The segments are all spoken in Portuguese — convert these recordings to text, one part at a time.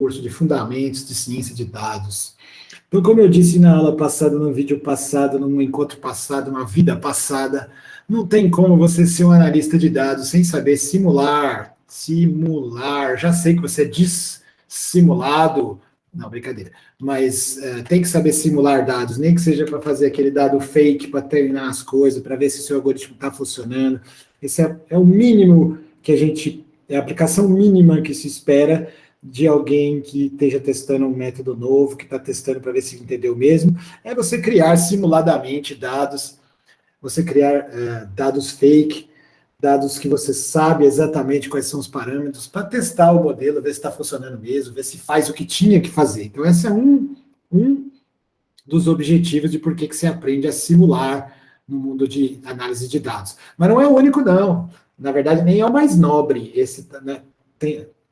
curso de Fundamentos de Ciência de Dados. Então, como eu disse na aula passada, no vídeo passado, num encontro passado, numa vida passada, não tem como você ser um analista de dados sem saber simular. Já sei que você é dissimulado, não, brincadeira, mas tem que saber simular dados, nem que seja para fazer aquele dado fake, para treinar as coisas, para ver se o seu algoritmo está funcionando. Esse é o mínimo que é a aplicação mínima que se espera de alguém que esteja testando um método novo, que está testando para ver se entendeu mesmo, é você criar simuladamente dados, você criar dados fake, dados que você sabe exatamente quais são os parâmetros, para testar o modelo, ver se está funcionando mesmo, ver se faz o que tinha que fazer. Então, esse é um dos objetivos de por que você aprende a simular no mundo de análise de dados. Mas não é o único, não. Na verdade, nem é o mais nobre. Esse, né,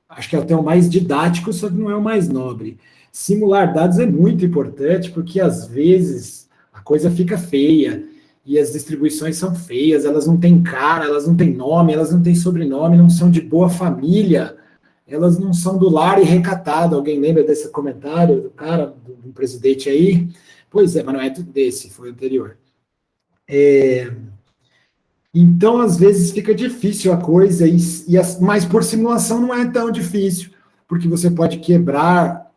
acho que é até o mais didático, só que não é o mais nobre. Simular dados é muito importante, porque às vezes a coisa fica feia, e as distribuições são feias, elas não têm cara, elas não têm nome, elas não têm sobrenome, não são de boa família, elas não são do lar e recatado. Alguém lembra desse comentário do cara, do presidente aí? Pois é, mas não é desse, foi o anterior. Então, às vezes, fica difícil a coisa, mas por simulação não é tão difícil, porque você pode quebrar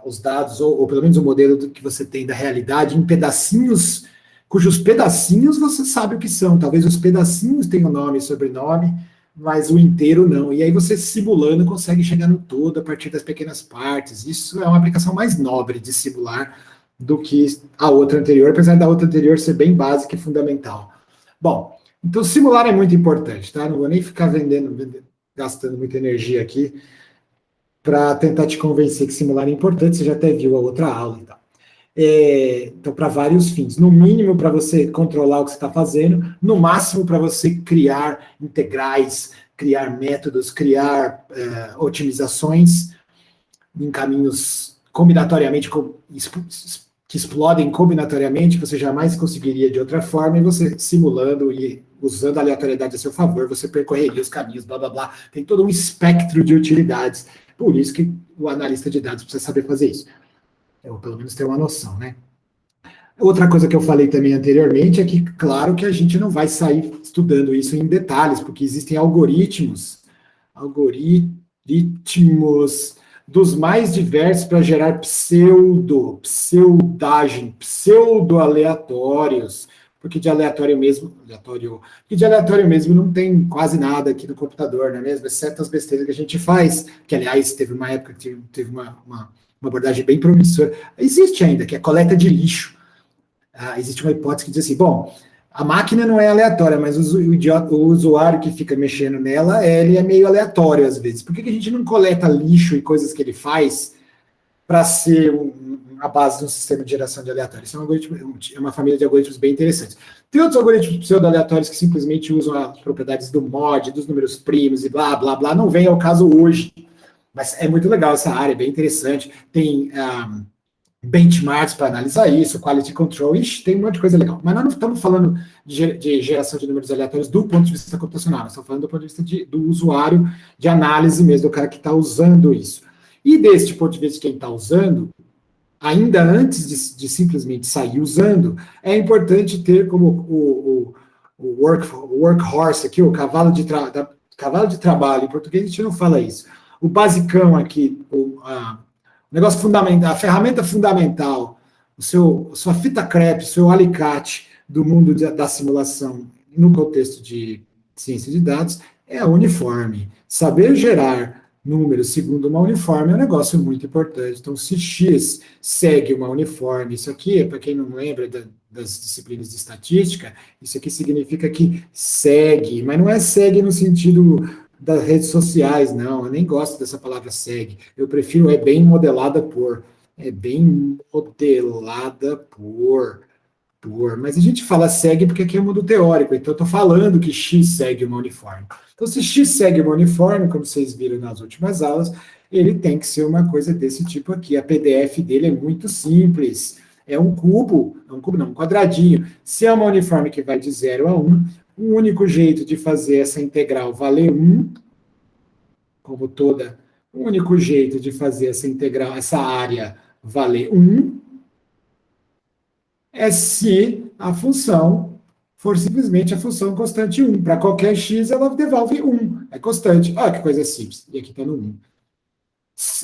os dados, ou pelo menos o modelo que você tem da realidade, em pedacinhos, cujos pedacinhos você sabe o que são. Talvez os pedacinhos tenham nome e sobrenome, mas o inteiro não. E aí você, simulando, consegue chegar no todo a partir das pequenas partes. Isso é uma aplicação mais nobre de simular do que a outra anterior, apesar da outra anterior ser bem básica e fundamental. Bom, então simular é muito importante, tá? Não vou nem ficar gastando muita energia aqui para tentar te convencer que simular é importante, você já até viu a outra aula e tal. Então, para vários fins. No mínimo, para você controlar o que você está fazendo, no máximo, para você criar integrais, criar métodos, criar otimizações em caminhos combinatoriamente, que explodem combinatoriamente, que você jamais conseguiria de outra forma, e você simulando e usando a aleatoriedade a seu favor, você percorreria os caminhos, blá, blá, blá. Tem todo um espectro de utilidades. Por isso que o analista de dados precisa saber fazer isso. Ou pelo menos ter uma noção, né? Outra coisa que eu falei também anteriormente é que, claro que a gente não vai sair estudando isso em detalhes, porque existem algoritmos dos mais diversos para gerar pseudagem, pseudo-aleatórios, porque de aleatório mesmo não tem quase nada aqui no computador, não é mesmo? Exceto as besteiras que a gente faz, que, aliás, teve uma época que teve uma abordagem bem promissora. Existe ainda, que é coleta de lixo. Existe uma hipótese que diz assim, bom, a máquina não é aleatória, mas o usuário que fica mexendo nela, ele é meio aleatório às vezes. Por que a gente não coleta lixo e coisas que ele faz para ser a base de um sistema de geração de aleatórios? Isso é uma família de algoritmos bem interessantes. Tem outros algoritmos pseudo-aleatórios que simplesmente usam as propriedades do mod, dos números primos e blá, blá, blá. Não vem ao caso hoje. Mas é muito legal essa área, é bem interessante. Tem benchmarks para analisar isso, quality control, tem um monte de coisa legal. Mas nós não estamos falando de geração de números aleatórios do ponto de vista computacional, nós estamos falando do ponto de vista do usuário, de análise mesmo, do cara que está usando isso. E deste ponto de vista de quem está usando, ainda antes de simplesmente sair usando, é importante ter como o workhorse aqui, o cavalo de trabalho, em português a gente não fala isso. O basicão aqui, o negócio fundamental, a ferramenta fundamental, sua fita crepe, seu alicate do mundo da simulação no contexto de ciência de dados é a uniforme. Saber gerar números segundo uma uniforme é um negócio muito importante. Então, se X segue uma uniforme, isso aqui, para quem não lembra das disciplinas de estatística, isso aqui significa que segue, mas não é segue no sentido das redes sociais, não, eu nem gosto dessa palavra segue, eu prefiro bem modelada por, mas a gente fala segue porque aqui é mundo teórico, então eu estou falando que X segue uma uniforme. Então, se X segue uma uniforme, como vocês viram nas últimas aulas, ele tem que ser uma coisa desse tipo aqui, a PDF dele é muito simples, é um quadradinho. Se é uma uniforme que vai de 0 a 1, o único jeito de fazer essa integral valer 1, como toda O único jeito de fazer essa integral, essa área valer 1 é se a função for simplesmente a função constante 1. Para qualquer x, ela devolve 1. É constante. Olha que coisa simples. E aqui está no 1.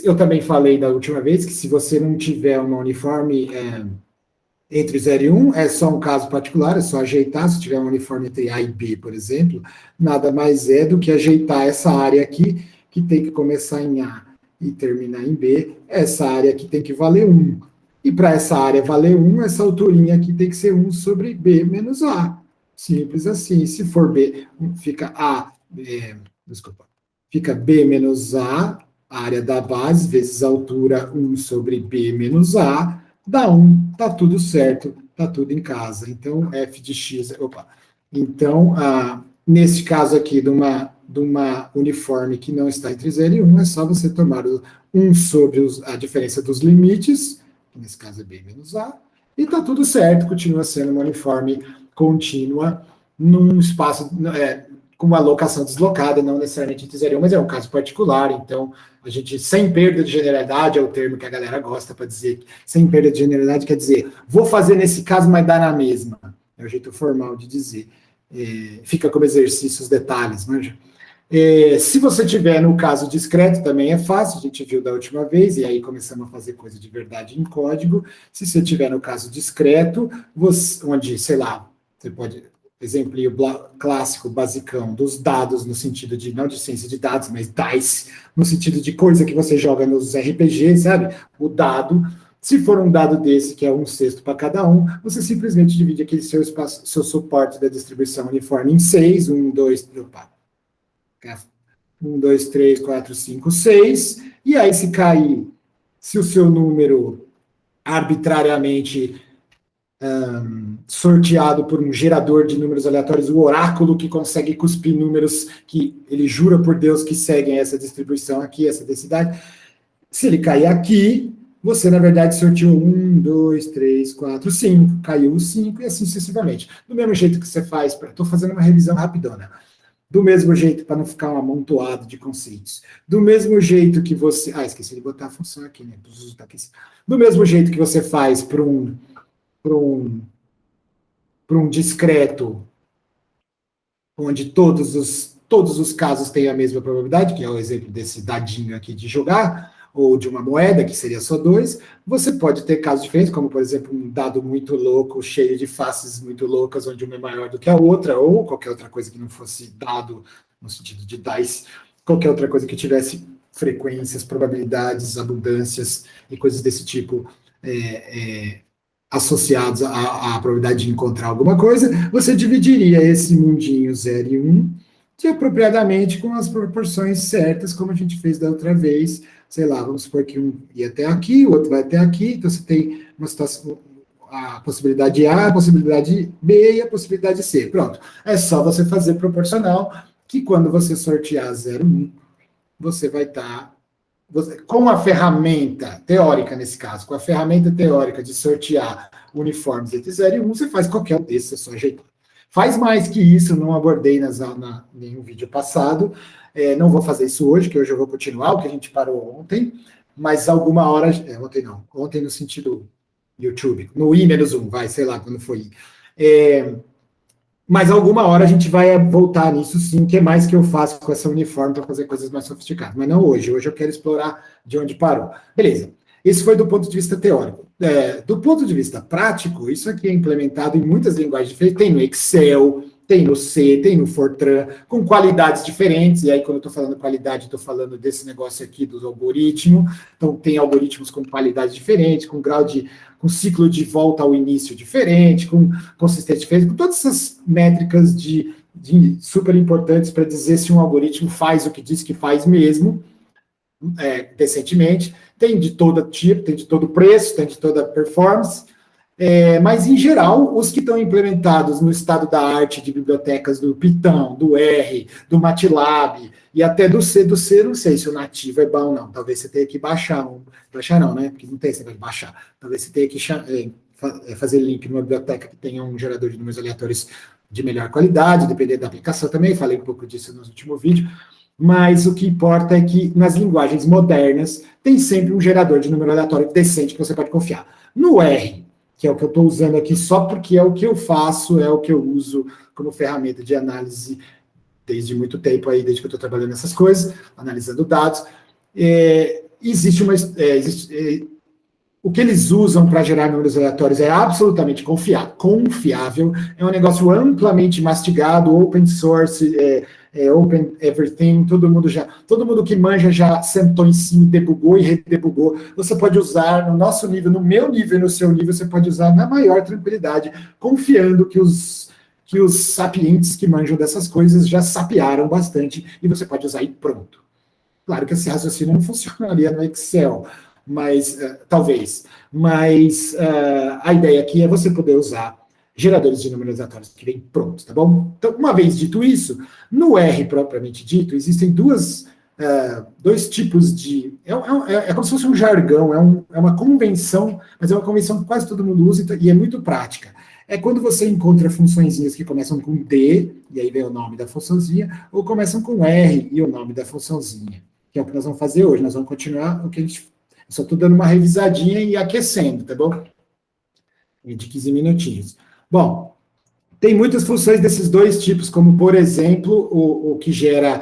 Eu também falei da última vez que se você não tiver uma uniforme entre 0 e 1, é só um caso particular, é só ajeitar. Se tiver um uniforme entre A e B, por exemplo, nada mais é do que ajeitar essa área aqui, que tem que começar em A e terminar em B. Essa área aqui tem que valer 1. E para essa área valer 1, essa alturinha aqui tem que ser 1 sobre B menos A. Simples assim. Se for B, fica fica B menos A, área da base, vezes a altura 1 sobre B menos A, dá 1, tá tudo certo, tá tudo em casa. Então, f de x, Então, nesse caso aqui, de uma uniforme que não está entre 0 e 1, é só você tomar 1 sobre a diferença dos limites, que nesse caso é B menos A, e tá tudo certo, continua sendo uma uniforme contínua num espaço com uma locação deslocada, não necessariamente entre 0 e 1, mas é um caso particular, então a gente, sem perda de generalidade, é o termo que a galera gosta para dizer, sem perda de generalidade quer dizer, vou fazer nesse caso, mas dá na mesma, é o jeito formal de dizer, fica como exercício os detalhes, manja? Se você tiver no caso discreto, também é fácil, a gente viu da última vez, e aí começamos a fazer coisa de verdade em código. Se você tiver no caso discreto, onde, sei lá, você pode, exemplo clássico, basicão, dos dados, no sentido de, não de ciência de dados, mas DICE, no sentido de coisa que você joga nos RPG, sabe? O dado, se for um dado desse, que é 1/6 para cada um, você simplesmente divide aquele seu espaço, seu suporte da distribuição uniforme em 6, 1, 2, 3, 4, 5, 6, e aí se cair, se o seu número arbitrariamente sorteado por um gerador de números aleatórios, o oráculo que consegue cuspir números que ele jura por Deus que seguem essa distribuição aqui, essa densidade, se ele cair aqui, você, na verdade, sorteou 1, 2, 3, 4, 5, caiu o 5 e assim sucessivamente. Do mesmo jeito que você faz, estou fazendo uma revisão rapidona, do mesmo jeito, para não ficar um amontoado de conceitos. Do mesmo jeito que você... esqueci de botar a função aqui, né? Do mesmo jeito que você faz para um discreto, onde todos os casos têm a mesma probabilidade, que é o exemplo desse dadinho aqui de jogar, ou de uma moeda, que seria só 2, você pode ter casos diferentes, como, por exemplo, um dado muito louco, cheio de faces muito loucas, onde uma é maior do que a outra, ou qualquer outra coisa que não fosse dado, no sentido de dice, qualquer outra coisa que tivesse frequências, probabilidades, abundâncias e coisas desse tipo associados à probabilidade de encontrar alguma coisa, você dividiria esse mundinho 0 e 1 apropriadamente com as proporções certas, como a gente fez da outra vez. Sei lá, vamos supor que um ia até aqui, o outro vai até aqui, então você tem uma situação, a possibilidade A, a possibilidade B e a possibilidade C. Pronto. É só você fazer proporcional, que quando você sortear 0, 1, você vai estar... com a ferramenta teórica, nesse caso, com a ferramenta teórica de sortear uniformes entre 0 e 1, você faz qualquer um desses, é só ajeitar. Faz mais que isso, não abordei nenhum vídeo passado, não vou fazer isso hoje, que hoje eu vou continuar o que a gente parou ontem, mas alguma hora, ontem no sentido YouTube, no I-1, vai, sei lá quando foi. Mas alguma hora a gente vai voltar nisso sim, que é mais que eu faço com essa uniforme para fazer coisas mais sofisticadas, mas não hoje, hoje eu quero explorar de onde parou. Beleza, esse foi do ponto de vista teórico. Do ponto de vista prático, isso aqui é implementado em muitas linguagens diferentes, tem no Excel, tem no C, tem no Fortran, com qualidades diferentes, e aí quando eu estou falando qualidade, estou falando desse negócio aqui do algoritmo, então tem algoritmos com qualidades diferentes, com ciclo de volta ao início diferente, com consistência diferente, com todas essas métricas de super importantes para dizer se um algoritmo faz o que diz que faz mesmo, decentemente, tem de todo tipo, tem de todo preço, tem de toda performance, mas, em geral, os que estão implementados no estado da arte de bibliotecas do Python, do R, do MATLAB e até do C, não sei se o nativo é bom ou não. Talvez você tenha que baixar não, né? Porque não tem esse negócio de baixar. Talvez você tenha que fazer link numa biblioteca que tenha um gerador de números aleatórios de melhor qualidade, dependendo da aplicação também. Falei um pouco disso no último vídeo. mas o que importa é que nas linguagens modernas tem sempre um gerador de número aleatório decente que você pode confiar. No R, que é o que eu estou usando aqui só porque é o que eu faço, é o que eu uso como ferramenta de análise desde muito tempo aí, desde que eu estou trabalhando nessas coisas, analisando dados, existe uma... o que eles usam para gerar números aleatórios é absolutamente confiável, é um negócio amplamente mastigado, open source, open everything, todo mundo que manja já sentou em cima, debugou e redebugou. Você pode usar no nosso nível, no meu nível e no seu nível, você pode usar na maior tranquilidade, confiando que os sapientes que manjam dessas coisas já sapearam bastante e você pode usar e pronto. Claro que esse raciocínio não funcionaria no Excel, mas talvez. Mas a ideia aqui é você poder usar geradores de números aleatórios que vêm prontos, tá bom? Então, uma vez dito isso, no R propriamente dito, existem dois tipos de... É como se fosse um jargão, é uma convenção, mas é uma convenção que quase todo mundo usa e é muito prática. É quando você encontra funçõezinhas que começam com D, e aí vem o nome da funçãozinha, ou começam com R e o nome da funçãozinha, que é o que nós vamos fazer hoje. Nós vamos continuar o que a gente... Só estou dando uma revisadinha e aquecendo, tá bom? De 15 minutinhos. Bom, tem muitas funções desses dois tipos, como, por exemplo, o que gera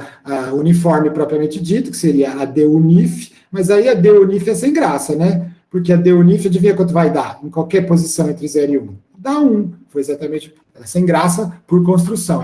uniforme propriamente dito, que seria a DUNIF, mas aí a DUNIF é sem graça, né? Porque a DUNIF, adivinha quanto vai dar? Em qualquer posição entre 0 e 1. Dá 1. Foi exatamente... Ela é sem graça por construção.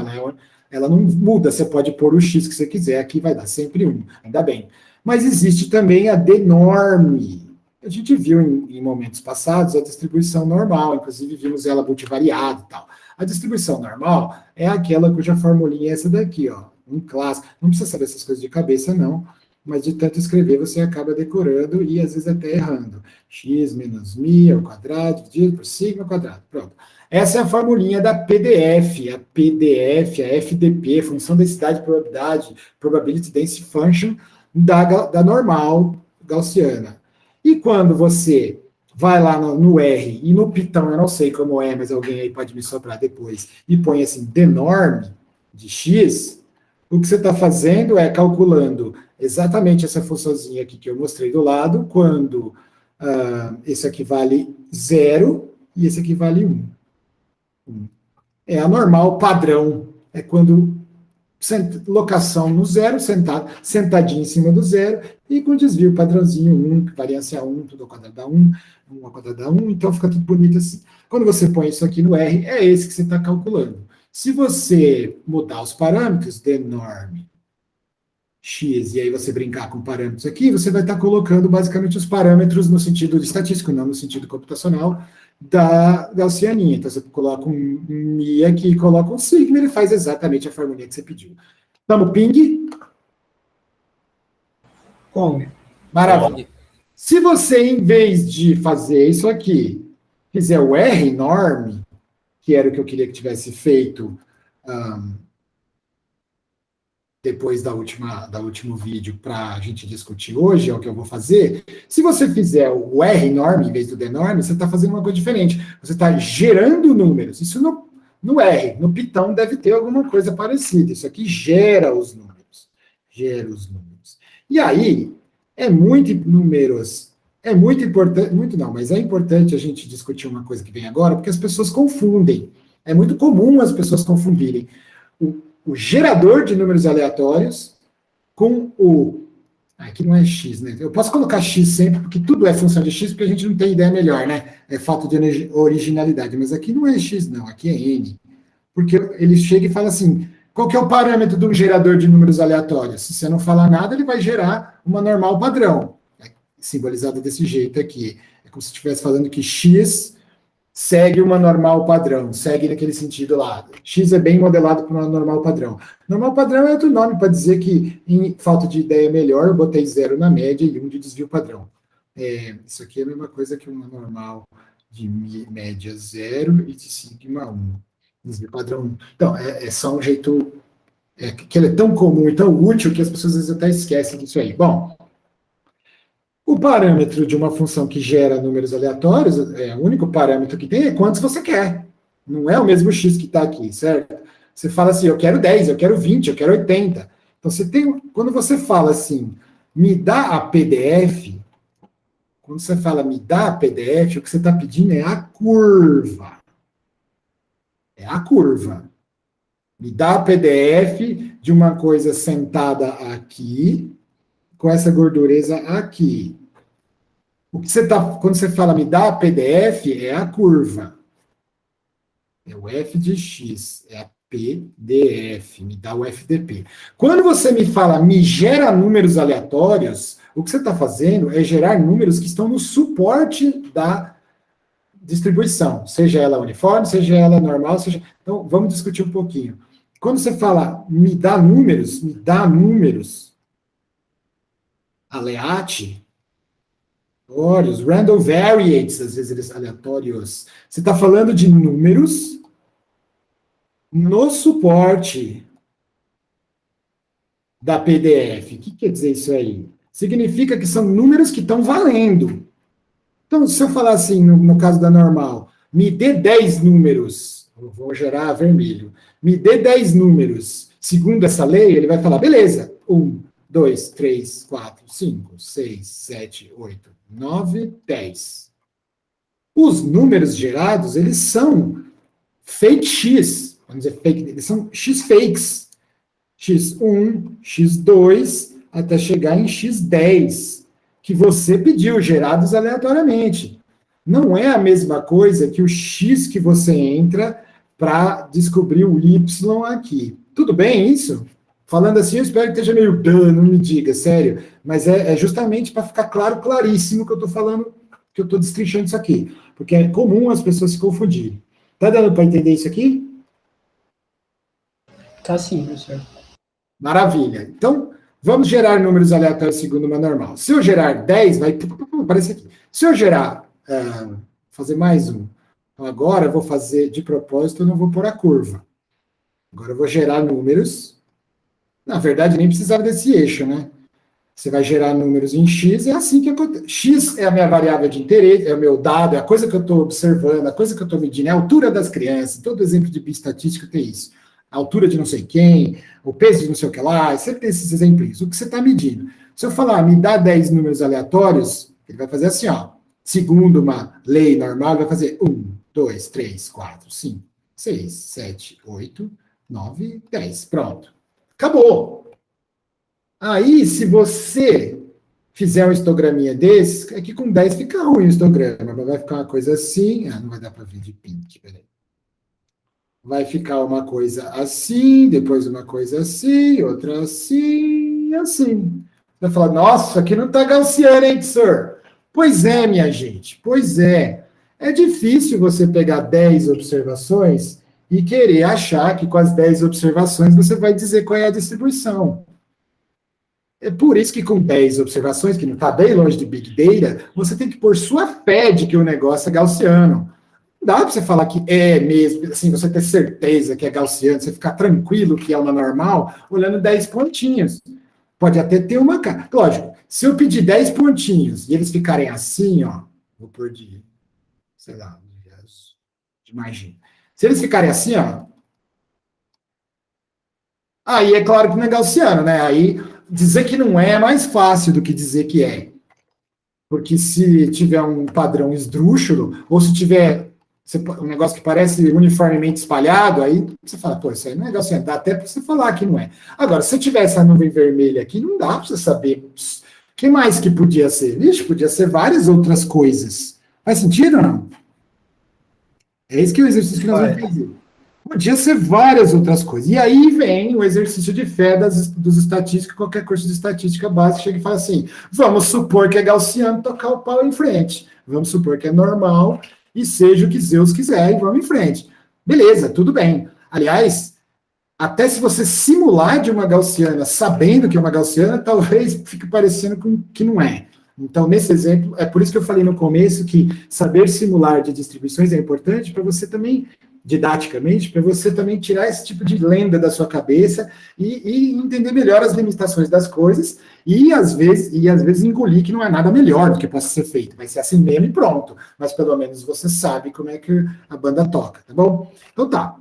Ela não muda, você pode pôr o X que você quiser, aqui vai dar sempre 1. Ainda bem. Mas existe também a denorme. A gente viu em momentos passados a distribuição normal, inclusive vimos ela multivariada e tal. A distribuição normal é aquela cuja formulinha é essa daqui, ó, em classe. Não precisa saber essas coisas de cabeça, não, mas de tanto escrever você acaba decorando e às vezes até errando. X menos mi ao quadrado, dividido por sigma ao quadrado. Pronto. Essa é a formulinha da PDF, a FDP, função densidade de probabilidade, Probability Density Function, da normal gaussiana. E quando você vai lá no R, e no Python, eu não sei como é, mas alguém aí pode me soprar depois, e põe assim, denorm de x, o que você está fazendo é calculando exatamente essa funçãozinha aqui que eu mostrei do lado, quando esse aqui vale 0 e esse aqui vale 1. É a normal padrão, é quando locação no 0, sentadinho em cima do 0, e com desvio padrãozinho 1, variância 1, tudo ao quadrado dá 1, 1 ao quadrado dá 1, então fica tudo bonito assim. Quando você põe isso aqui no R, é esse que você está calculando. Se você mudar os parâmetros, denorm x, e aí você brincar com parâmetros aqui, você vai estar colocando basicamente os parâmetros no sentido de estatístico, não no sentido computacional, da gaussianinha. Então, você coloca um mi aqui, coloca um sigma, ele faz exatamente a formulinha que você pediu. Estamos ping? Come. Maravilha. Se você, em vez de fazer isso aqui, fizer o R norm, que era o que eu queria que tivesse feito depois do último vídeo para a gente discutir hoje, é o que eu vou fazer. Se você fizer o R norm em vez do D norm, você está fazendo uma coisa diferente. Você está gerando números. Isso no R, no Python deve ter alguma coisa parecida. Isso aqui gera os números. Gera os números. E aí, é muito importante, muito não, mas é importante a gente discutir uma coisa que vem agora, porque as pessoas confundem. É muito comum as pessoas confundirem o gerador de números aleatórios com o... Aqui não é x, né? Eu posso colocar x sempre, porque tudo é função de x, porque a gente não tem ideia melhor, né? É falta de originalidade. Mas aqui não é x, não. Aqui é n. Porque ele chega e fala assim, qual que é o parâmetro de um gerador de números aleatórios? Se você não falar nada, ele vai gerar uma normal padrão. É simbolizado desse jeito aqui. É como se estivesse falando que x segue uma normal padrão, segue naquele sentido lá. X é bem modelado por uma normal padrão. Normal padrão é outro nome para dizer que, em falta de ideia melhor, eu botei 0 na média e 1 de desvio padrão. Isso aqui é a mesma coisa que uma normal de média 0 e de sigma 1. Desvio padrão 1. Então, é só um jeito que ele é tão comum e tão útil que as pessoas às vezes até esquecem disso aí. Bom, o parâmetro de uma função que gera números aleatórios, o único parâmetro que tem é quantos você quer. Não é o mesmo x que está aqui, certo? Você fala assim, eu quero 10, eu quero 20, eu quero 80. Então, quando você fala assim, me dá a PDF, quando você fala me dá a PDF, o que você está pedindo é a curva. É a curva. Me dá a PDF de uma coisa sentada aqui, com essa gordureza aqui. Quando você fala me dá a PDF, é a curva. É o f de x, é a PDF, me dá o FDP. Quando você me fala me gera números aleatórios, o que você está fazendo é gerar números que estão no suporte da distribuição, seja ela uniforme, seja ela normal, seja... Então, vamos discutir um pouquinho. Quando você fala me dá números aleatórios, random variates, às vezes eles aleatórios. Você está falando de números no suporte da PDF. O que quer dizer isso aí? Significa que são números que estão valendo. Então, se eu falar assim, no caso da normal, me dê 10 números, eu vou gerar vermelho, me dê 10 números, segundo essa lei, ele vai falar, beleza, 1, 2, 3, 4, 5, 6, 7, 8, 9, 10. Os números gerados, eles são fake X, vamos dizer fake, eles são X fakes, X1, X2, até chegar em X10, que você pediu, gerados aleatoriamente. Não é a mesma coisa que o X que você entra para descobrir o Y aqui. Tudo bem isso? Falando assim, eu espero que esteja meio, não me diga, sério, mas é justamente para ficar claro, claríssimo que eu estou falando, que eu estou destrinchando isso aqui, porque é comum as pessoas se confundirem. Tá dando para entender isso aqui? Tá sim, professor. Maravilha. Então, vamos gerar números aleatórios segundo uma normal. Se eu gerar 10, vai aparecer aqui. Se eu gerar, fazer mais um, então agora eu vou fazer, de propósito, eu não vou pôr a curva. Agora eu vou gerar números. Na verdade, nem precisava desse eixo, né? Você vai gerar números em X, é assim que acontece. X é a minha variável de interesse, é o meu dado, é a coisa que eu estou observando, a coisa que eu estou medindo, é a altura das crianças. Todo exemplo de bioestatística tem isso. A altura de não sei quem, o peso de não sei o que lá, sempre tem esses exemplos. O que você está medindo? Se eu falar, me dá 10 números aleatórios, ele vai fazer assim, ó. Segundo uma lei normal, ele vai fazer 1, 2, 3, 4, 5, 6, 7, 8, 9, 10. Pronto. Acabou. Aí, se você fizer um histograminha desse, é que com 10 fica ruim o histograma, mas vai ficar uma coisa assim. Não vai dar para ver de pink, peraí. Vai ficar uma coisa assim, depois uma coisa assim, outra assim, e assim. Vai falar, nossa, aqui não está gaussiano, hein, senhor? Pois é, minha gente, pois é. É difícil você pegar 10 observações e querer achar que com as 10 observações você vai dizer qual é a distribuição. É por isso que com 10 observações, que não está bem longe de Big Data, você tem que pôr sua fé de que o negócio é gaussiano. Não dá para você falar que é mesmo, assim, você ter certeza que é gaussiano, você ficar tranquilo que é uma normal, olhando 10 pontinhos. Pode até ter uma... Lógico, se eu pedir 10 pontinhos e eles ficarem assim, ó, vou pôr de, sei lá, de margem. Se eles ficarem assim, ó, aí é claro que não é gaussiano, né? Aí dizer que não é mais fácil do que dizer que é. Porque se tiver um padrão esdrúxulo, ou se tiver um negócio que parece uniformemente espalhado, aí você fala, pô, isso aí não é gaussiano. Dá até para você falar que não é. Agora, se tiver essa nuvem vermelha aqui, não dá para você saber. O que mais que podia ser? Vixe, podia ser várias outras coisas. Faz sentido ou não? É esse que é o exercício que nós vamos fazer. Podia ser várias outras coisas. E aí vem o exercício de fé dos estatísticos, qualquer curso de estatística básica chega e fala assim, vamos supor que é gaussiano, tocar o pau em frente. Vamos supor que é normal e seja o que Zeus quiser e vamos em frente. Beleza, tudo bem. Aliás, até se você simular de uma gaussiana sabendo que é uma gaussiana, talvez fique parecendo que não é. Então, nesse exemplo, é por isso que eu falei no começo que saber simular de distribuições é importante para você também, didaticamente, para você também tirar esse tipo de lenda da sua cabeça e entender melhor as limitações das coisas e às vezes engolir que não é nada melhor do que possa ser feito. Vai ser assim mesmo e pronto. Mas pelo menos você sabe como é que a banda toca, tá bom? Então tá.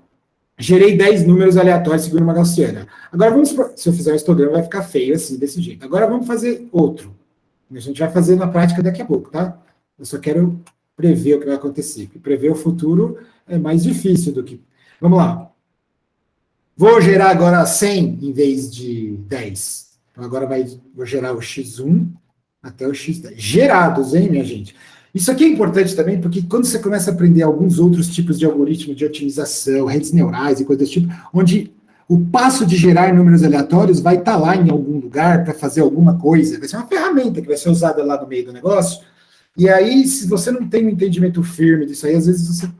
Gerei 10 números aleatórios segundo uma gaussiana. Agora vamos, se eu fizer um histograma, vai ficar feio assim, desse jeito. Agora vamos fazer outro. A gente vai fazer na prática daqui a pouco, tá? Eu só quero prever o que vai acontecer. Porque prever o futuro é mais difícil do que... Vamos lá. Vou gerar agora 100 em vez de 10. Então agora vou gerar o x1 até o x10. Gerados, hein, minha gente? Isso aqui é importante também, porque quando você começa a aprender alguns outros tipos de algoritmos de otimização, redes neurais e coisas desse tipo, onde o passo de gerar números aleatórios vai estar lá em algum lugar para fazer alguma coisa, vai ser uma ferramenta que vai ser usada lá no meio do negócio, e aí, se você não tem um entendimento firme disso aí, às vezes você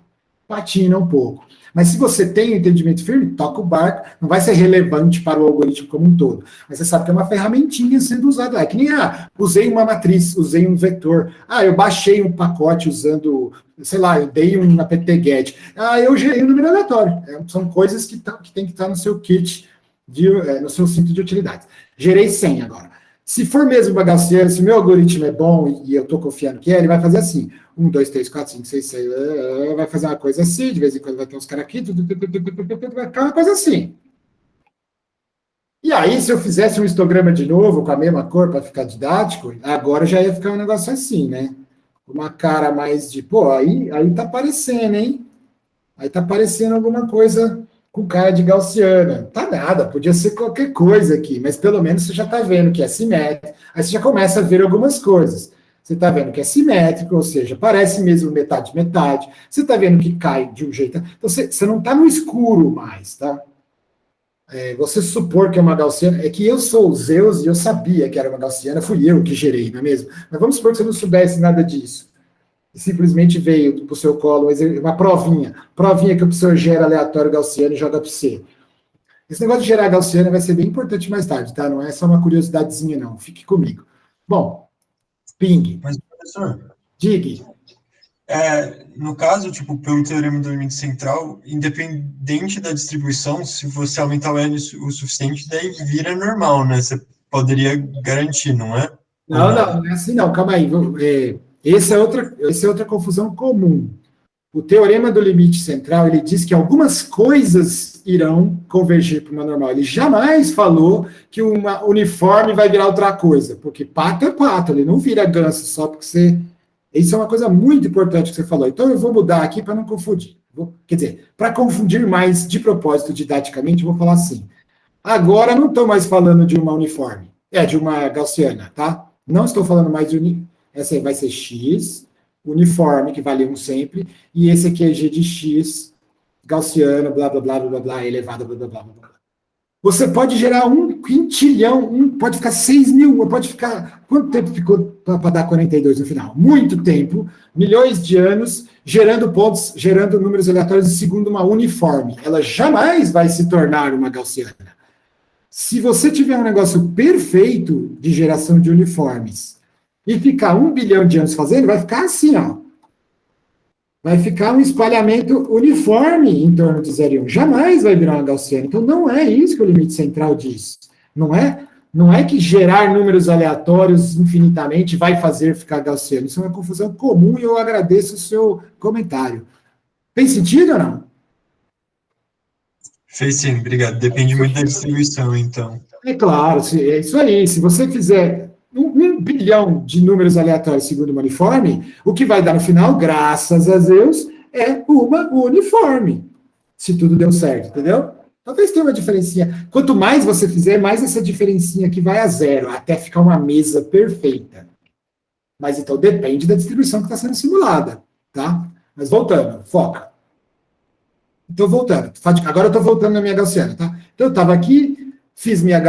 patina um pouco. Mas se você tem um entendimento firme, toca o barco, não vai ser relevante para o algoritmo como um todo. Mas você sabe que é uma ferramentinha sendo usada lá. É que nem, usei uma matriz, usei um vetor. Eu baixei um pacote usando, sei lá, eu dei um apt-get. Eu gerei um número aleatório. São coisas que tem que estar no seu kit, no seu cinto de utilidades. Gerei 100 agora. Se for mesmo uma gaussiana, se o meu algoritmo é bom e eu estou confiando que ele vai fazer assim. 1, 2, 3, 4, 5, 6, 7, vai fazer uma coisa assim, de vez em quando vai ter uns caras aqui, vai ficar uma coisa assim. E aí, se eu fizesse um histograma de novo, com a mesma cor, para ficar didático, agora já ia ficar um negócio assim, né? Uma cara mais de, aí tá aparecendo, hein? Aí tá aparecendo alguma coisa com cara de gaussiana. Tá nada, podia ser qualquer coisa aqui, mas pelo menos você já tá vendo que é simétrico. Aí você já começa a ver algumas coisas. Você está vendo que é simétrico, ou seja, parece mesmo metade-metade. Você está vendo que cai de um jeito. Então, você não está no escuro mais, tá? Você supor que é uma gaussiana. É que eu sou o Zeus e eu sabia que era uma gaussiana, fui eu que gerei, não é mesmo? Mas vamos supor que você não soubesse nada disso. Simplesmente veio para o seu colo uma provinha. Provinha que o professor gera aleatório gaussiano e joga para você. Esse negócio de gerar gaussiana vai ser bem importante mais tarde, tá? Não é só uma curiosidadezinha, não. Fique comigo. Bom, ping. Mas, professor, Diga. no caso, tipo, pelo teorema do limite central, independente da distribuição, se você aumentar o N o suficiente, daí vira normal, né? Você poderia garantir, não é? Não, não é assim não, calma aí. Essa é outra confusão comum. O teorema do limite central, ele diz que algumas coisas irão convergir para uma normal. Ele jamais falou que uma uniforme vai virar outra coisa, porque pato é pato, ele não vira ganso só porque você... Isso é uma coisa muito importante que você falou. Então eu vou mudar aqui para não confundir. Quer dizer, para confundir mais de propósito didaticamente, eu vou falar assim. Agora não estou mais falando de uma uniforme, de uma gaussiana, tá? Não estou falando mais de essa aí vai ser X, uniforme, que vale 1 sempre, e esse aqui é G de X, gaussiano, blá, blá, blá, blá, blá, elevado, blá, blá, blá, blá. Você pode gerar 1 quintilhão, pode ficar 6 mil, pode ficar... Quanto tempo ficou para dar 42 no final? Muito tempo, milhões de anos, gerando pontos, gerando números aleatórios segundo uma uniforme. Ela jamais vai se tornar uma gaussiana. Se você tiver um negócio perfeito de geração de uniformes e ficar 1 bilhão de anos fazendo, vai ficar assim, ó. Vai ficar um espalhamento uniforme em torno de 0 e 1. Jamais vai virar uma gaussiana. Então, não é isso que o limite central diz. Não é que gerar números aleatórios infinitamente vai fazer ficar gaussiano. Isso é uma confusão comum e eu agradeço o seu comentário. Tem sentido ou não? Fez sim, obrigado. Depende muito da distribuição, então. É claro, é isso aí. Se você fizer 1 bilhão de números aleatórios segundo uma uniforme, o que vai dar no final, graças a Deus, é uma uniforme. Se tudo deu certo, entendeu? Talvez tenha uma diferencinha. Quanto mais você fizer, mais essa diferencinha aqui vai a 0, até ficar uma mesa perfeita. Mas então depende da distribuição que está sendo simulada, tá? Mas voltando, foca. Então, voltando. Agora eu estou voltando na minha gaussiana, tá? Então, eu estava aqui, fiz minha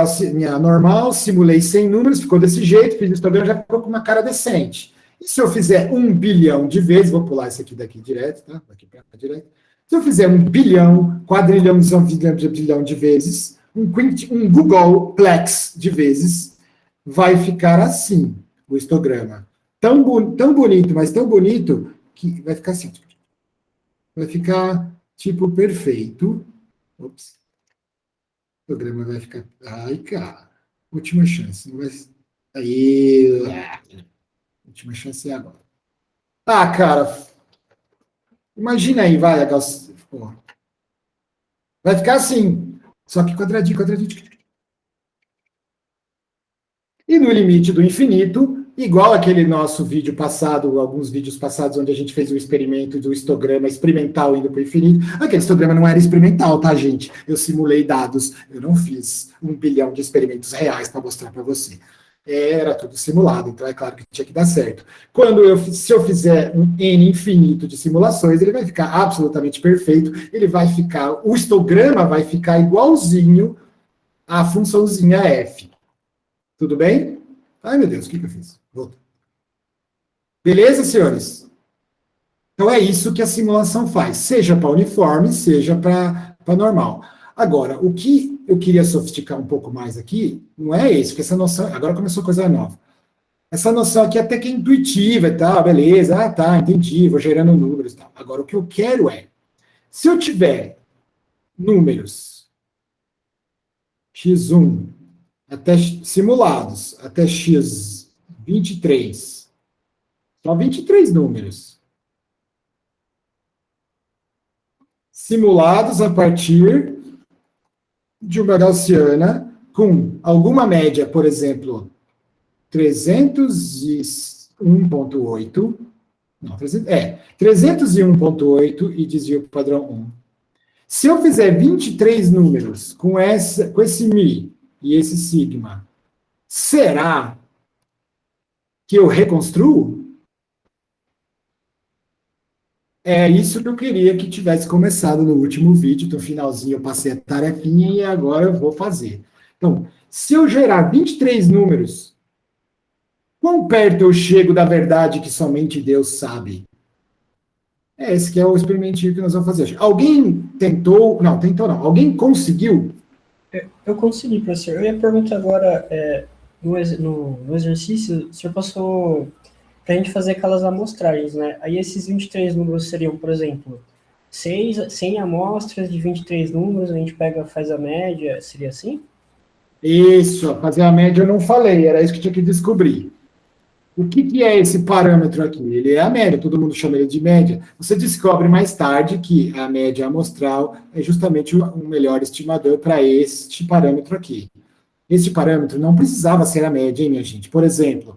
normal, simulei 100 números, ficou desse jeito, fiz o histograma, já ficou com uma cara decente. E se eu fizer 1 bilhão de vezes, vou pular isso aqui daqui direto, tá? Daqui para cá direto. Se eu fizer 1 bilhão, quadrilhãozão, bilhão de vezes, um Googleplex de vezes, vai ficar assim, o histograma. Tão bonito, mas tão bonito, que vai ficar assim. Vai ficar tipo perfeito. Ops. O programa vai ficar. Ai, cara. Última chance. Mas... Aí. Última chance é agora. Cara. Imagina aí, vai, Vai ficar assim, só que quadradinho, quadradinho. E no limite do infinito, igual aquele nosso vídeo passado, alguns vídeos passados, onde a gente fez o experimento do histograma experimental indo para o infinito. Aquele histograma não era experimental, tá, gente? Eu simulei dados, eu não fiz 1 bilhão de experimentos reais para mostrar para você. Era tudo simulado, então é claro que tinha que dar certo. Se eu fizer um N infinito de simulações, ele vai ficar absolutamente perfeito, o histograma vai ficar igualzinho à funçãozinha f. Tudo bem? Ai, meu Deus, o que eu fiz? Volta. Beleza, senhores? Então é isso que a simulação faz, seja para uniforme, seja para normal. Agora, o que eu queria sofisticar um pouco mais aqui, não é isso, porque essa noção, agora começou coisa nova. Essa noção aqui até que é intuitiva e tal, beleza, tá, entendi, vou gerando números e tal. Agora, o que eu quero é, se eu tiver números x1 até simulados até x23, só 23 números, simulados a partir de uma gaussiana com alguma média, por exemplo, 301,8, não, 301,8 e desvio padrão 1. Se eu fizer 23 números com esse mi e esse sigma, será que eu reconstruo? É isso que eu queria que tivesse começado no último vídeo, no finalzinho eu passei a tarefinha e agora eu vou fazer. Então, se eu gerar 23 números, quão perto eu chego da verdade que somente Deus sabe? Esse que é o experimentinho que nós vamos fazer hoje. Alguém tentou? Não, tentou não. Alguém conseguiu? Eu consegui, professor. Eu ia perguntar agora, no exercício, o senhor passou para a gente fazer aquelas amostragens, né? Aí esses 23 números seriam, por exemplo, 100 amostras de 23 números, a gente faz a média, seria assim? Isso, fazer a média eu não falei, era isso que tinha que descobrir. O que é esse parâmetro aqui? Ele é a média, todo mundo chama ele de média. Você descobre mais tarde que a média amostral é justamente um melhor estimador para este parâmetro aqui. Este parâmetro não precisava ser a média, hein, minha gente? Por exemplo,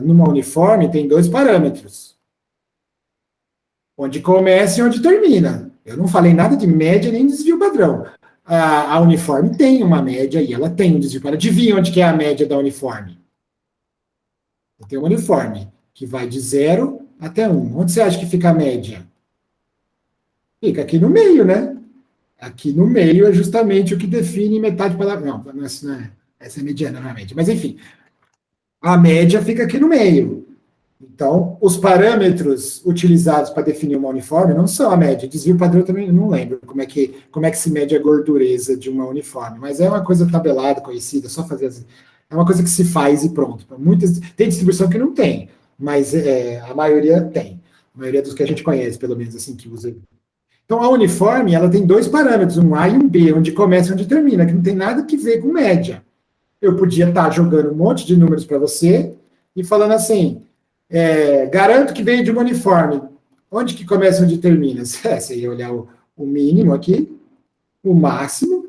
numa uniforme tem 2 parâmetros. Onde começa e onde termina. Eu não falei nada de média nem desvio padrão. A uniforme tem uma média e ela tem um desvio padrão. Adivinha onde que é a média da uniforme? Tem um uniforme que vai de 0 até 1. Onde você acha que fica a média? Fica aqui no meio, né? Aqui no meio é justamente o que define metade para... Não, essa é mediana, não é média. Mas, enfim, a média fica aqui no meio. Então, os parâmetros utilizados para definir uma uniforme não são a média. Desvio padrão também não lembro como é que se mede a gordureza de uma uniforme. Mas é uma coisa tabelada, conhecida, só fazer assim. É uma coisa que se faz e pronto. Tem distribuição que não tem, mas a maioria tem. A maioria dos que a gente conhece, pelo menos assim, que usa. Então, a uniforme, ela tem 2 parâmetros, um A e um B, onde começa e onde termina, que não tem nada que ver com média. Eu podia estar jogando um monte de números para você e falando assim, garanto que veio de uma uniforme. Onde que começa e onde termina? Você ia olhar o mínimo aqui, o máximo,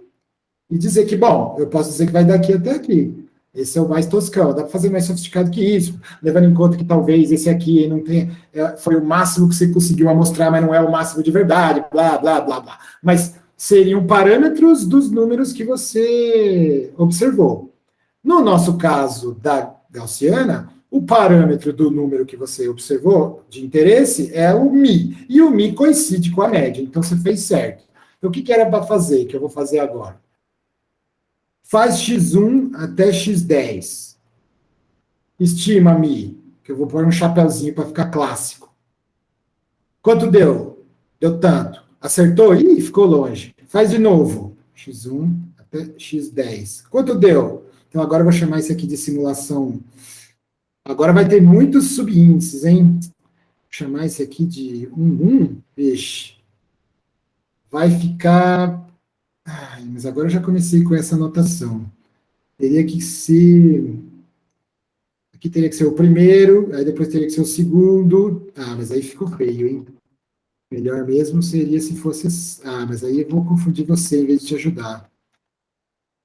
e dizer que, bom, eu posso dizer que vai daqui até aqui. Esse é o mais toscão, dá para fazer mais sofisticado que isso, levando em conta que talvez esse aqui não tenha, foi o máximo que você conseguiu amostrar, mas não é o máximo de verdade, blá, blá, blá, blá. Mas seriam parâmetros dos números que você observou. No nosso caso da gaussiana, o parâmetro do número que você observou de interesse é o mi, e o mi coincide com a média, então você fez certo. Então, o que era para fazer, que eu vou fazer agora? Faz x1 até x10. Estima mi, que eu vou pôr um chapeuzinho para ficar clássico. Quanto deu? Deu tanto. Acertou? Ih, ficou longe. Faz de novo. x1 até x10. Quanto deu? Então, agora eu vou chamar isso aqui de simulação. Agora vai ter muitos subíndices, hein? Vou chamar isso aqui de 1. Vixe. Vai ficar... Ai, mas agora eu já comecei com essa anotação. Teria que ser... Aqui teria que ser o primeiro, aí depois teria que ser o segundo. Ah, mas aí ficou feio, hein? Melhor mesmo seria se fosse. Ah, mas aí eu vou confundir você em vez de te ajudar.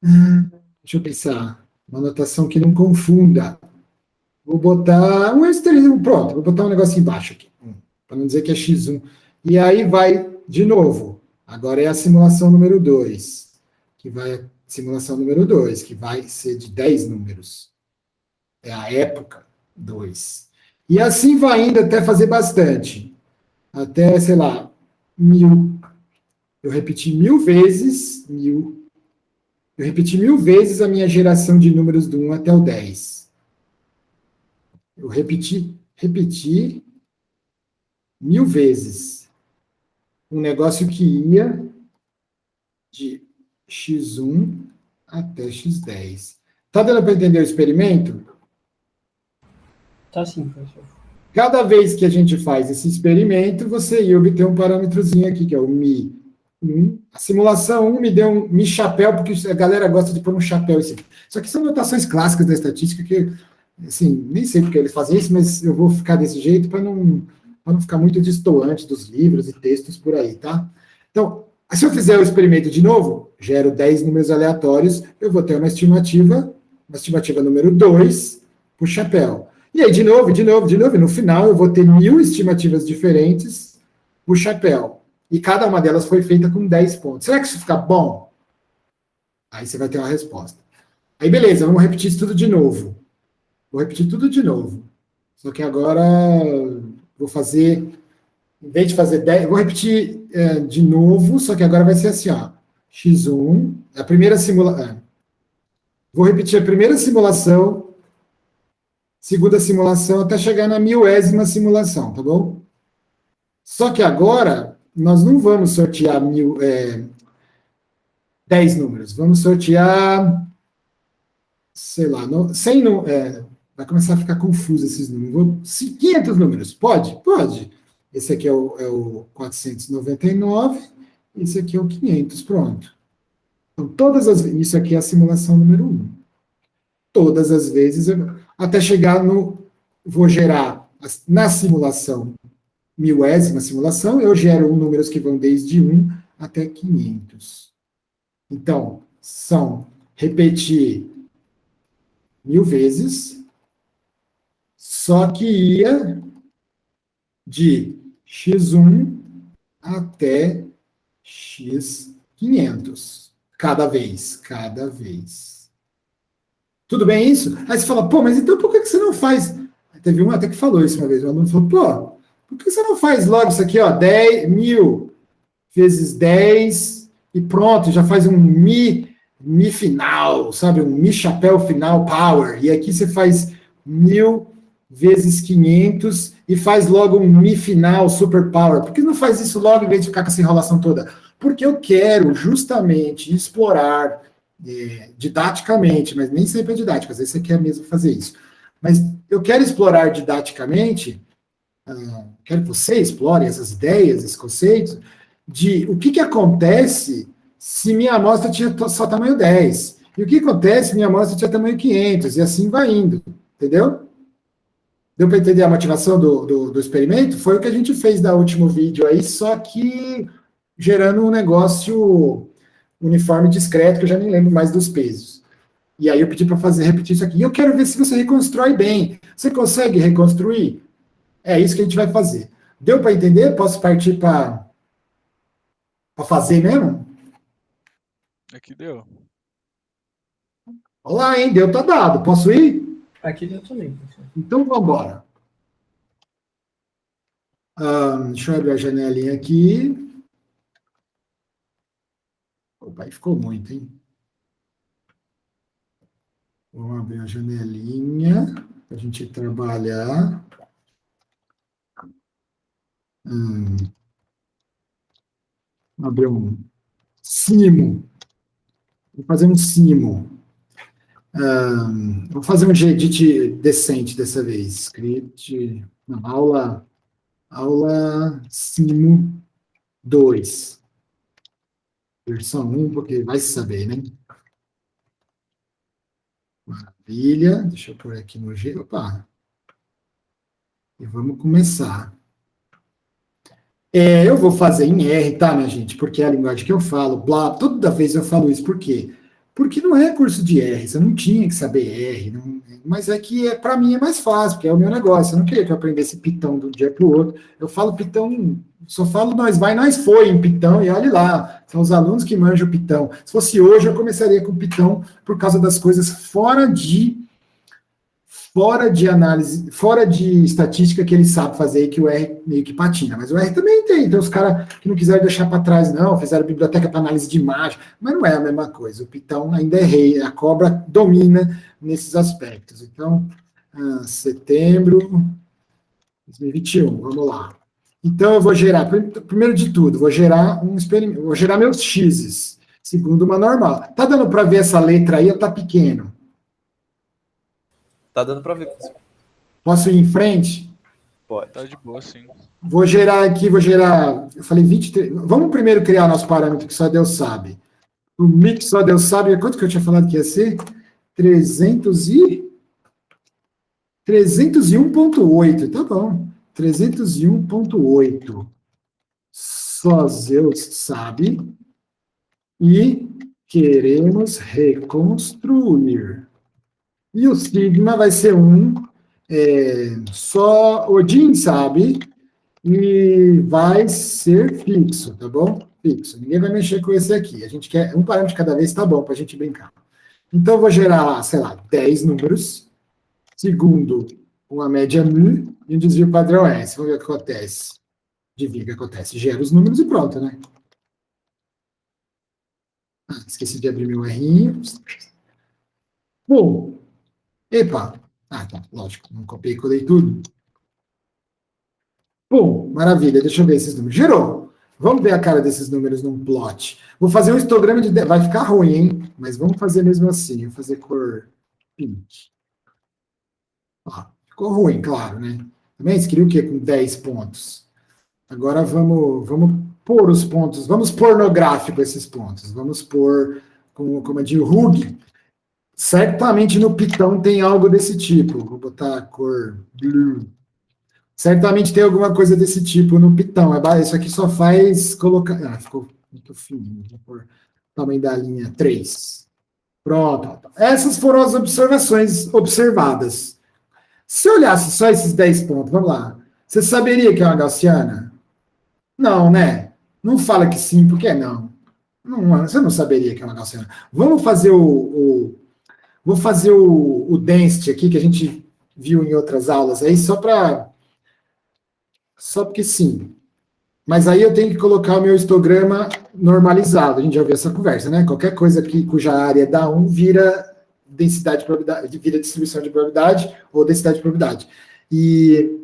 Deixa eu pensar. Uma anotação que não confunda. Vou botar um esterismo, pronto, vou botar um negócio embaixo aqui, para não dizer que é X1. E aí vai, de novo, agora é a simulação número 2, simulação número 2, que vai ser de 10 números. É a época 2. E assim vai indo até fazer bastante. Até, sei lá, 1000. Eu repeti 1000 vezes, eu repeti 1000 vezes a minha geração de números do 1 até o 10. Eu repeti 1000 vezes um negócio que ia de X1 até X10. Tá dando para entender o experimento? Tá sim, professor. Cada vez que a gente faz esse experimento, você ia obter um parâmetrozinho aqui, que é o Mi 1. A simulação 1 me deu um Mi chapéu, porque a galera gosta de pôr um chapéu. Isso aqui são notações clássicas da estatística que, assim, nem sei porque eles fazem isso, mas eu vou ficar desse jeito para não ficar muito destoante dos livros e textos por aí, tá? Então, se eu fizer o experimento de novo, gero 10 números aleatórios, eu vou ter uma estimativa número 2 para o chapéu. E aí, de novo, e no final eu vou ter 1000 estimativas diferentes para o chapéu. E cada uma delas foi feita com 10 pontos. Será que isso fica bom? Aí você vai ter uma resposta. Aí, beleza, vamos repetir isso tudo de novo. Vou repetir tudo de novo. Só que agora vou fazer, em vez de fazer 10, vou repetir de novo, só que agora vai ser assim, ó. X1, a primeira simulação. Vou repetir a primeira simulação, segunda simulação, até chegar na 1000ª simulação, tá bom? Só que agora, nós não vamos sortear 10 números, vamos sortear, sei lá, 100 vai começar a ficar confuso esses números. 500 números, pode? Pode. Esse aqui é o 499, esse aqui é o 500, pronto. Então, isso aqui é a simulação número 1. Todas as vezes, até chegar vou gerar, na simulação, 1000ª simulação, eu gero números que vão desde 1 até 500. Então, são repetir 1000 vezes, só que ia de X1 até X500. Cada vez. Tudo bem isso? Aí você fala, pô, mas então por que você não faz? Teve um até que falou isso uma vez, o aluno falou, pô, por que você não faz logo isso aqui, ó, 10.000 vezes 10 e pronto, já faz um Mi final, sabe, um Mi chapéu final power, e aqui você faz 1000 vezes 500 e faz logo um Mi final super power. Por que não faz isso logo em vez de ficar com essa enrolação toda? Porque eu quero justamente explorar didaticamente, mas nem sempre é didático, às vezes você quer mesmo fazer isso. Mas eu quero explorar didaticamente, quero que você explore essas ideias, esses conceitos, de o que acontece se minha amostra tinha só tamanho 10, e o que acontece se minha amostra tinha tamanho 500, e assim vai indo, entendeu? Deu para entender a motivação do experimento? Foi o que a gente fez no último vídeo aí, só que gerando um negócio uniforme discreto, que eu já nem lembro mais dos pesos. E aí eu pedi para repetir isso aqui. E eu quero ver se você reconstrói bem. Você consegue reconstruir? É isso que a gente vai fazer. Deu para entender? Posso partir para fazer mesmo? Aqui deu. Olá, hein? Deu, tá dado. Posso ir? Aqui deu também, professor. Então vamos embora. Deixa eu abrir a janelinha aqui. Opa, aí ficou muito, hein? Vamos abrir a janelinha para a gente trabalhar. Abrir um Simo. Vou fazer um Simo. Vou fazer um Gedit decente dessa vez. Script. Não, aula Simo 2. Versão 1, porque vai saber, né? Maravilha. Deixa eu pôr aqui no G. Opa. E vamos começar. Eu vou fazer em R, tá, minha gente? Porque é a linguagem que eu falo, blá, toda vez eu falo isso. Por quê? Porque não é curso de R, você não tinha que saber R, mas é que para mim é mais fácil, porque é o meu negócio. Eu não queria que eu aprendesse Python de um dia para o outro. Eu falo Python, só falo nós vai, nós foi em Python, e olhe lá, são os alunos que manjam Python. Se fosse hoje, eu começaria com Python por causa das coisas fora de análise, fora de estatística que ele sabe fazer e que o R meio que patina. Mas o R também tem. Então, os caras que não quiseram deixar para trás, não, fizeram biblioteca para análise de imagem, mas não é a mesma coisa. O Python ainda é rei, a cobra domina nesses aspectos. Então, setembro de 2021, vamos lá. Então, eu vou gerar, primeiro de tudo, vou gerar um experimento, vou gerar meus x's, segundo uma normal. Tá dando para ver essa letra aí ou tá pequeno? Tá dando para ver. Posso ir em frente? Pode. Tá de boa, sim. Vou gerar, eu falei 23. Vamos primeiro criar nosso parâmetro que só Deus sabe. O mix só Deus sabe, quanto que eu tinha falado que ia ser? 301.8, tá bom. 301.8. Só Deus sabe. E queremos reconstruir. E o sigma vai ser só Odin sabe, e vai ser fixo, tá bom? Fixo. Ninguém vai mexer com esse aqui. A gente quer um parâmetro de cada vez, tá bom, para a gente brincar. Então, eu vou gerar, sei lá, 10 números, segundo uma média mu e um desvio padrão S. Vamos ver o que acontece. Adivinha o que acontece. Gera os números e pronto, né? Esqueci de abrir meu R. Bom, epa. Tá, lógico, não copiei e colei tudo. Bom, maravilha, deixa eu ver esses números. Gerou. Vamos ver a cara desses números num plot. Vou fazer um histograma de... Vai ficar ruim, hein? Mas vamos fazer mesmo assim. Vou fazer cor pink. Ficou ruim, claro, né? Também você queria o quê com 10 pontos? Agora vamos pôr os pontos. Vamos pôr no gráfico esses pontos. Vamos pôr como é de Hugh. Certamente no Python tem algo desse tipo. Vou botar a cor blue. Certamente tem alguma coisa desse tipo no Python. Isso aqui só faz colocar... ficou muito fininho. Vou pôr o tamanho da linha 3. Pronto. Essas foram as observações observadas. Se eu olhasse só esses 10 pontos, vamos lá. Você saberia que é uma gaussiana? Não, né? Não fala que sim, porque não. Você não saberia que é uma gaussiana. Vamos fazer Vou fazer o density aqui, que a gente viu em outras aulas aí, só porque sim. Mas aí eu tenho que colocar o meu histograma normalizado. A gente já viu essa conversa, né? Qualquer coisa cuja área dá 1 vira densidade de probabilidade, vira distribuição de probabilidade ou densidade de probabilidade. E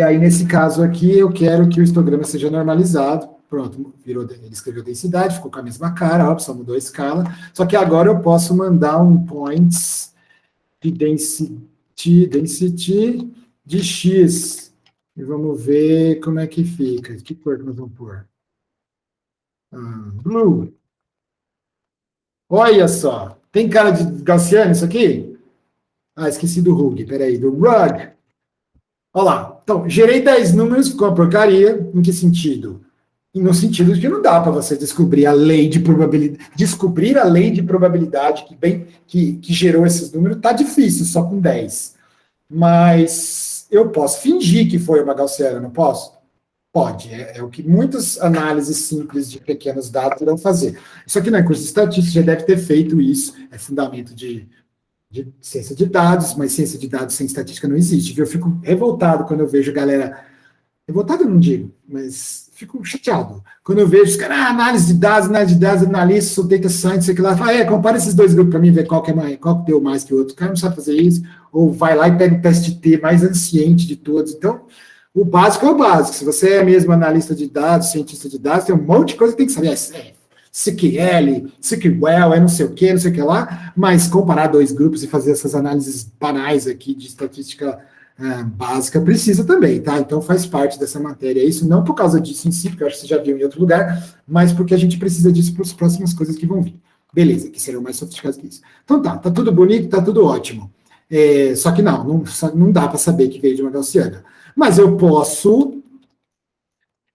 aí, nesse caso aqui, eu quero que o histograma seja normalizado. Pronto, ele escreveu densidade, ficou com a mesma cara, ó, só mudou a escala. Só que agora eu posso mandar um points de density de x. E vamos ver como é que fica. Que cor que nós vamos pôr? Blue. Olha só. Tem cara de gaussiano isso aqui? Esqueci do Hugh. Peraí, do Rug. Olha lá. Então, gerei 10 números, ficou uma porcaria. Em que sentido? No sentido de que não dá para você descobrir a lei de probabilidade. Descobrir a lei de probabilidade que gerou esses números está difícil, só com 10. Mas eu posso fingir que foi uma gaussiana, não posso? Pode. É o que muitas análises simples de pequenos dados irão fazer. Isso aqui não é curso de estatística, já deve ter feito isso. É fundamento de ciência de dados, mas ciência de dados sem estatística não existe. Viu? Eu fico revoltado quando eu vejo galera... Revoltado eu não digo, mas fico chateado. Quando eu vejo os caras, análise de dados, analista, data science, sei lá, fala, compara esses dois grupos para mim, ver qual que deu mais que o outro. O cara não sabe fazer isso, ou vai lá e pega o teste T mais anciente de todos. Então, o básico é o básico. Se você é mesmo analista de dados, cientista de dados, tem um monte de coisa que tem que saber. SQL, SQL, não sei o que lá, mas comparar dois grupos e fazer essas análises banais aqui de estatística básica precisa também, tá? Então faz parte dessa matéria. Isso não por causa disso em si, porque eu acho que você já viu em outro lugar, mas porque a gente precisa disso para as próximas coisas que vão vir. Beleza, que serão mais sofisticadas que isso. Então tá tudo bonito, tá tudo ótimo. Só que não dá para saber que veio de uma gaussiana. Mas eu posso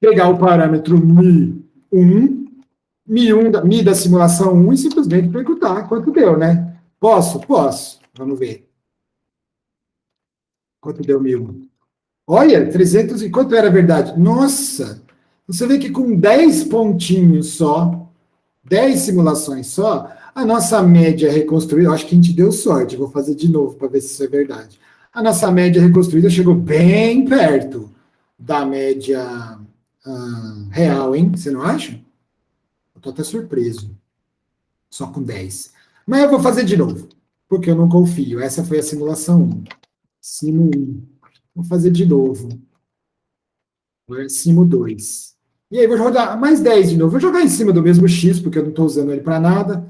pegar o parâmetro Mi1, Mi da simulação 1 e simplesmente perguntar quanto deu, né? Posso? Posso. Vamos ver. Quanto deu Mi1? Olha, 300 e quanto era a verdade? Nossa! Você vê que com 10 pontinhos só, 10 simulações só, a nossa média reconstruída, eu acho que a gente deu sorte, vou fazer de novo para ver se isso é verdade. A nossa média reconstruída chegou bem perto da média real, hein? Você não acha? Eu estou até surpreso. Só com 10. Mas eu vou fazer de novo, porque eu não confio. Essa foi a simulação 1. Simo 1. Vou fazer de novo. Simo 2. E aí vou jogar mais 10 de novo. Vou jogar em cima do mesmo X, porque eu não estou usando ele para nada.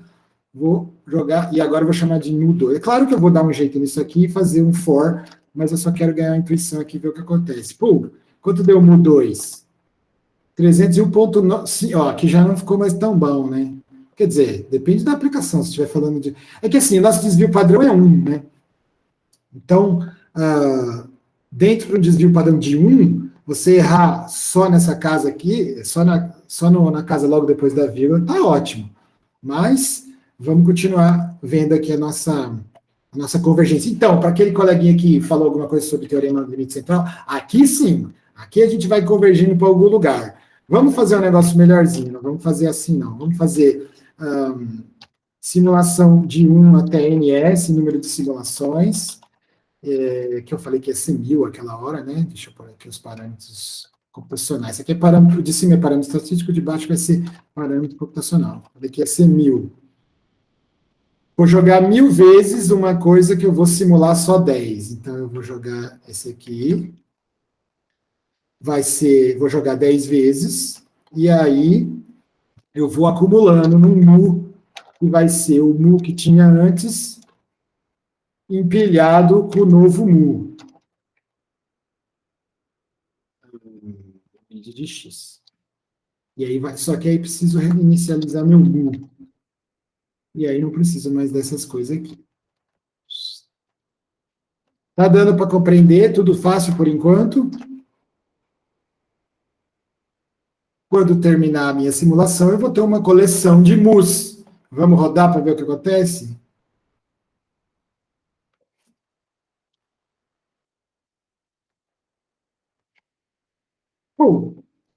Vou jogar, e agora eu vou chamar de nu2. É claro que eu vou dar um jeito nisso aqui e fazer um for, mas eu só quero ganhar a intuição aqui e ver o que acontece. Pô, quanto deu mu2? 301.9, ó, aqui já não ficou mais tão bom, né? Quer dizer, depende da aplicação, se estiver falando de... É que assim, o nosso desvio padrão é 1, né? Então, dentro do desvio padrão de 1, você errar só nessa casa aqui, só na casa logo depois da vírgula, tá ótimo. Mas vamos continuar vendo aqui a nossa convergência. Então, para aquele coleguinha que falou alguma coisa sobre o teorema do limite central, aqui sim, aqui a gente vai convergindo para algum lugar. Vamos fazer um negócio melhorzinho, não vamos fazer assim não. Vamos fazer simulação de 1 até NS, número de simulações, que eu falei que ia ser 1000 aquela hora, né? Deixa eu pôr aqui os parâmetros computacionais. Esse aqui é parâmetro de cima, é parâmetro estatístico, de baixo vai ser parâmetro computacional. Falei que ia ser 1000. Vou jogar 1000 vezes uma coisa que eu vou simular só 10. Então, eu vou jogar esse aqui. Vou jogar 10 vezes. E aí, eu vou acumulando num mu, que vai ser o mu que tinha antes, empilhado com o novo mu. Medida de x. E aí só que aí preciso reinicializar meu mu. E aí não preciso mais dessas coisas aqui. Tá dando para compreender? Tudo fácil por enquanto? Quando terminar a minha simulação, eu vou ter uma coleção de mus. Vamos rodar para ver o que acontece?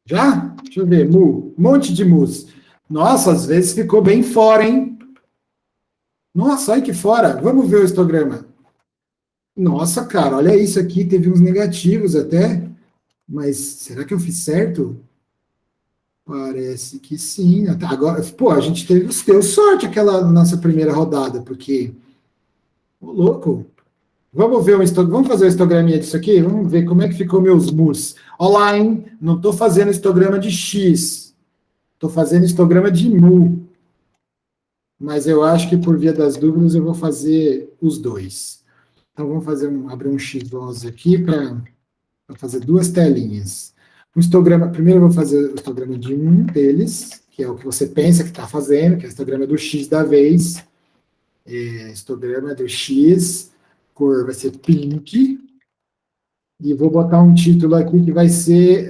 Já? Deixa eu ver. Mu. Um monte de mus. Nossa, às vezes ficou bem fora, hein? Nossa, olha que fora. Vamos ver o histograma. Nossa, cara, olha isso aqui. Teve uns negativos até. Mas será que eu fiz certo? Parece que sim. Agora, pô, a gente deu sorte aquela nossa primeira rodada, porque... Ô, louco. Vamos fazer o histograminha disso aqui? Vamos ver como é que ficou meus mus. Olá, hein? Não estou fazendo histograma de X. Estou fazendo histograma de mu. Mas eu acho que, por via das dúvidas, eu vou fazer os dois. Então, vamos abrir um X11 aqui para fazer duas telinhas. Primeiro eu vou fazer o histograma de um deles, que é o que você pensa que está fazendo, que é o histograma do X da vez. Histograma do X, cor vai ser pink. E vou botar um título aqui que vai ser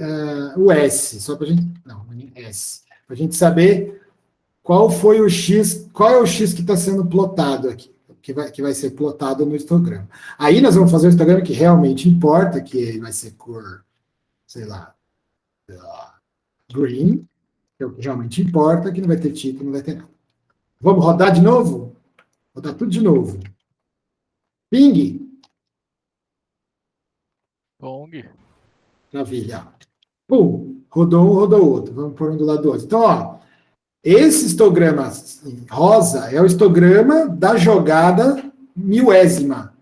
o S, só para a gente... Não, S. Para a gente saber qual é o X que está sendo plotado aqui, que vai ser plotado no histograma. Aí nós vamos fazer o histograma que realmente importa, que vai ser cor, sei lá, green, que é o que realmente importa, que não vai ter título, não vai ter nada. Vamos rodar de novo? Rodar tudo de novo. Ping. Pong. Maravilha. Pum, rodou um, rodou outro. Vamos pôr um do lado do outro. Então, ó, esse histograma rosa é o histograma da jogada milésima.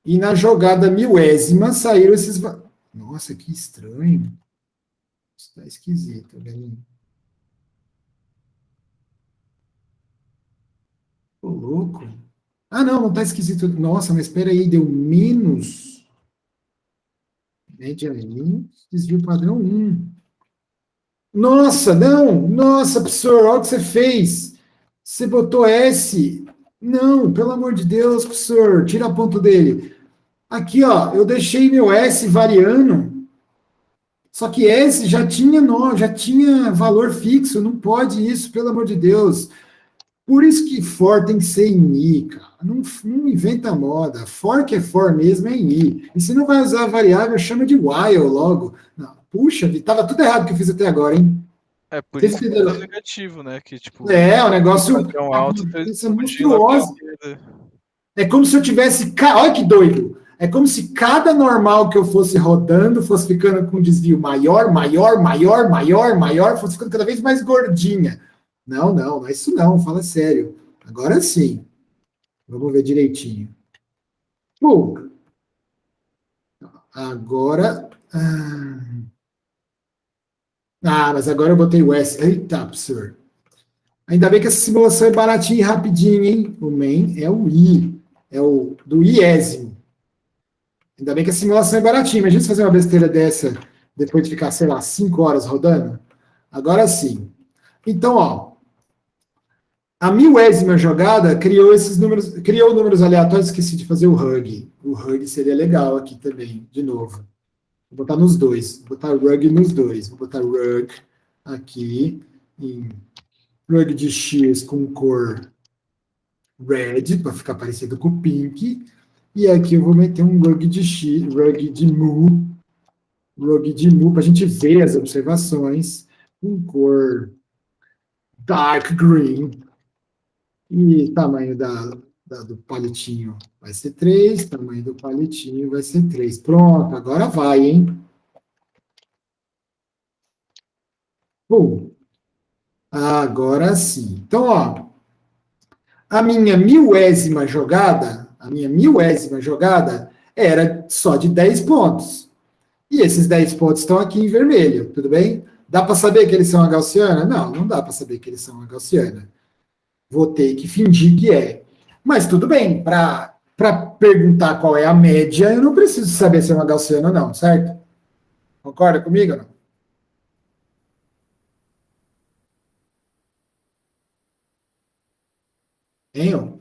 E na jogada milésima saíram esses... Nossa, que estranho. Isso tá esquisito, né? Ô, louco. Ah, não tá esquisito. Nossa, mas espera aí, deu menos. Média 1, desvio padrão 1. Nossa, não! Nossa, professor, olha o que você fez. Você botou S. Não, pelo amor de Deus, professor, tira a ponto dele. Aqui, ó, eu deixei meu S variando. Só que esse já tinha valor fixo, não pode isso, pelo amor de Deus. Por isso que for tem que ser em I, cara. Não inventa moda. For que é for mesmo é em I. E se não vai usar a variável, chama de while logo. Não, puxa, estava tudo errado que eu fiz até agora, hein? É por Vocês isso que entenderam? é negativo, né? Que tipo, É, o negócio padrão alto, então eles isso é podiam ir lá pra monstruoso. esquerda. É como se eu tivesse. Olha que doido! É como se cada normal que eu fosse rodando fosse ficando com um desvio maior, maior, maior, maior, maior, fosse ficando cada vez mais gordinha. Não é isso não, fala sério. Agora sim. Vamos ver direitinho. Agora. Mas agora eu botei o S. Eita, absurdo. Ainda bem que essa simulação é baratinha e rapidinho, hein? O main é o I. É o do iésimo. Ainda bem que a simulação é baratinha. Imagina se fazer uma besteira dessa depois de ficar, sei lá, 5 horas rodando. Agora sim. Então, ó. A milésima jogada criou esses números, criou números aleatórios, esqueci de fazer o hug. O hug seria legal aqui também, de novo. Vou botar nos dois. Vou botar rug nos dois. Vou botar rug aqui em rug de X com cor red, para ficar parecido com o pink. E aqui eu vou meter um rug de X, rug de mu, para a gente ver as observações com cor dark green. E tamanho do palitinho vai ser 3, tamanho do palitinho vai ser 3. Pronto, agora vai, hein? Bom, agora sim. Então, ó, a minha milésima jogada era só de 10 pontos. E esses 10 pontos estão aqui em vermelho, tudo bem? Dá para saber que eles são a gaussiana? Não dá para saber que eles são a gaussiana. Vou ter que fingir que é. Mas tudo bem, para perguntar qual é a média, eu não preciso saber se é uma gaussiana ou não, certo? Concorda comigo ou não? Hein?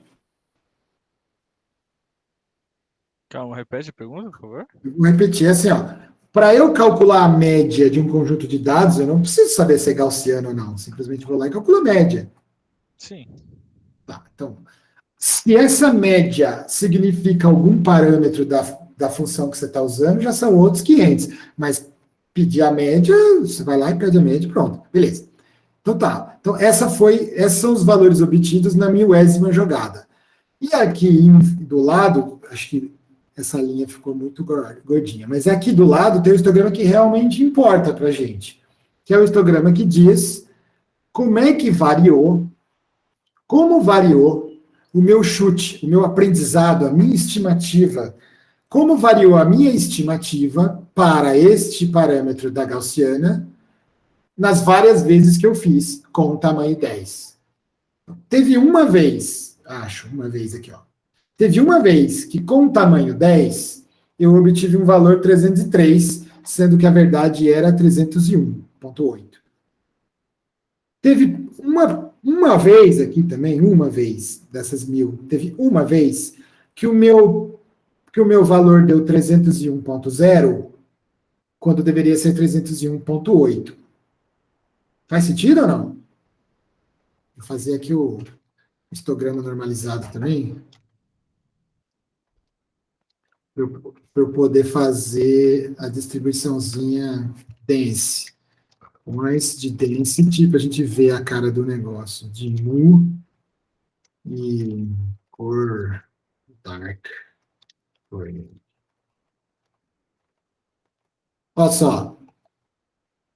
Calma, repete a pergunta, por favor. Vou repetir assim, ó. Para eu calcular a média de um conjunto de dados, eu não preciso saber se é gaussiano ou não. Simplesmente vou lá e calculo a média. Sim. Tá, então, se essa média significa algum parâmetro da função que você está usando, já são outros 500. Mas pedir a média, você vai lá e pede a média, pronto, beleza. Então tá. Então esses são os valores obtidos na milésima jogada. E aqui do lado, acho que essa linha ficou muito gordinha, mas aqui do lado tem o histograma que realmente importa para a gente, que é o histograma que diz como é que variou, como variou o meu chute, o meu aprendizado, a minha estimativa, como variou a minha estimativa para este parâmetro da gaussiana nas várias vezes que eu fiz com o tamanho 10. Teve uma vez, uma vez aqui, ó. Teve uma vez que com o tamanho 10, eu obtive um valor 303, sendo que a verdade era 301,8. Teve uma vez aqui também, uma vez dessas 1000, teve uma vez que o meu valor deu 301,0, quando deveria ser 301,8. Faz sentido ou não? Vou fazer aqui o histograma normalizado também, para eu poder fazer a distribuiçãozinha dense. Mais de density, para a gente ver a cara do negócio. De mu e cor dark. Olha só.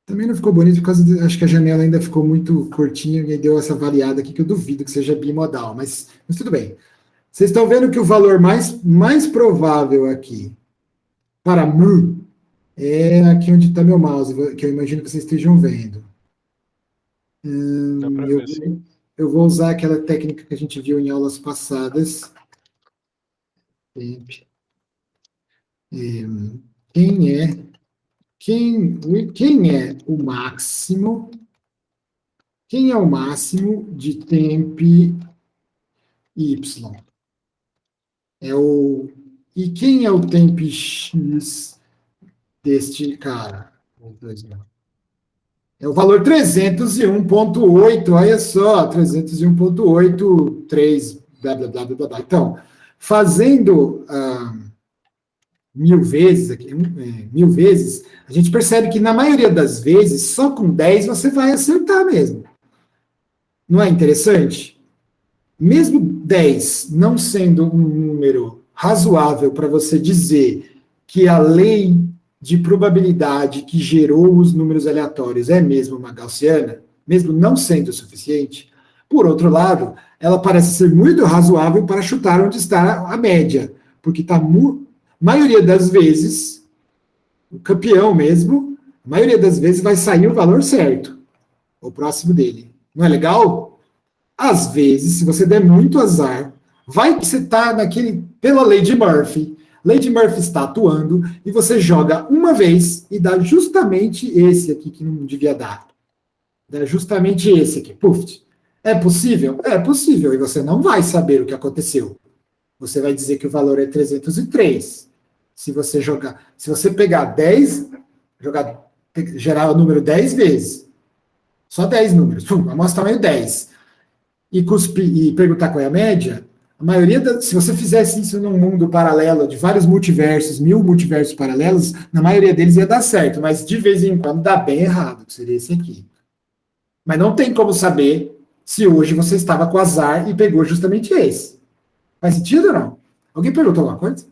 Também não ficou bonito por causa acho que a janela ainda ficou muito curtinha e deu essa variada aqui que eu duvido que seja bimodal, mas tudo bem. Vocês estão vendo que o valor mais provável aqui para mu é aqui onde está meu mouse, que eu imagino que vocês estejam vendo. Dá pra ver, sim. Eu vou usar aquela técnica que a gente viu em aulas passadas. Quem é o máximo? Quem é o máximo de tempo y? E quem é o tempo x deste cara? É o valor 301,8, olha só, 301,83, blá, blá, blá, blá, blá. Então, fazendo 1000 vezes, aqui, 1000 vezes, a gente percebe que na maioria das vezes, só com 10 você vai acertar mesmo. Não é interessante? Mesmo 10 não sendo um número razoável para você dizer que a lei de probabilidade que gerou os números aleatórios é mesmo uma gaussiana, mesmo não sendo o suficiente, por outro lado, ela parece ser muito razoável para chutar onde está a média, porque está, maioria das vezes, o campeão mesmo, a maioria das vezes vai sair o valor certo, o próximo dele. Não é legal? Às vezes, se você der muito azar, vai que você está pela lei de Murphy. Lei de Murphy está atuando e você joga uma vez e dá justamente esse aqui que não devia dar. Dá justamente esse aqui. Puf. É possível? É possível. E você não vai saber o que aconteceu. Você vai dizer que o valor é 303. Se você pegar 10, gerar o número 10 vezes, só 10 números, amostra tamanho 10, e perguntar qual é a média, a maioria se você fizesse isso num mundo paralelo de vários multiversos, 1000 multiversos paralelos, na maioria deles ia dar certo, mas de vez em quando dá bem errado, que seria esse aqui. Mas não tem como saber se hoje você estava com azar e pegou justamente esse. Faz sentido ou não? Alguém perguntou alguma coisa?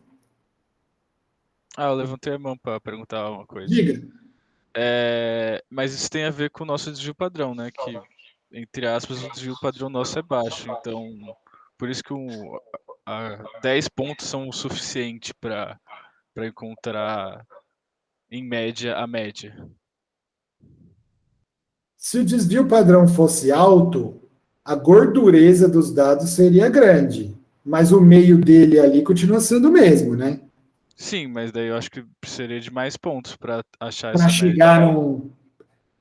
Eu levantei a mão para perguntar uma coisa. Diga. Mas isso tem a ver com o nosso desvio padrão, né? Que, entre aspas, o desvio padrão nosso é baixo. Então, por isso que 10 pontos são o suficiente para encontrar, em média, a média. Se o desvio padrão fosse alto, a gordureza dos dados seria grande, mas o meio dele ali continua sendo o mesmo, né? Sim, mas daí eu acho que precisaria de mais pontos para achar Para essa chegar média.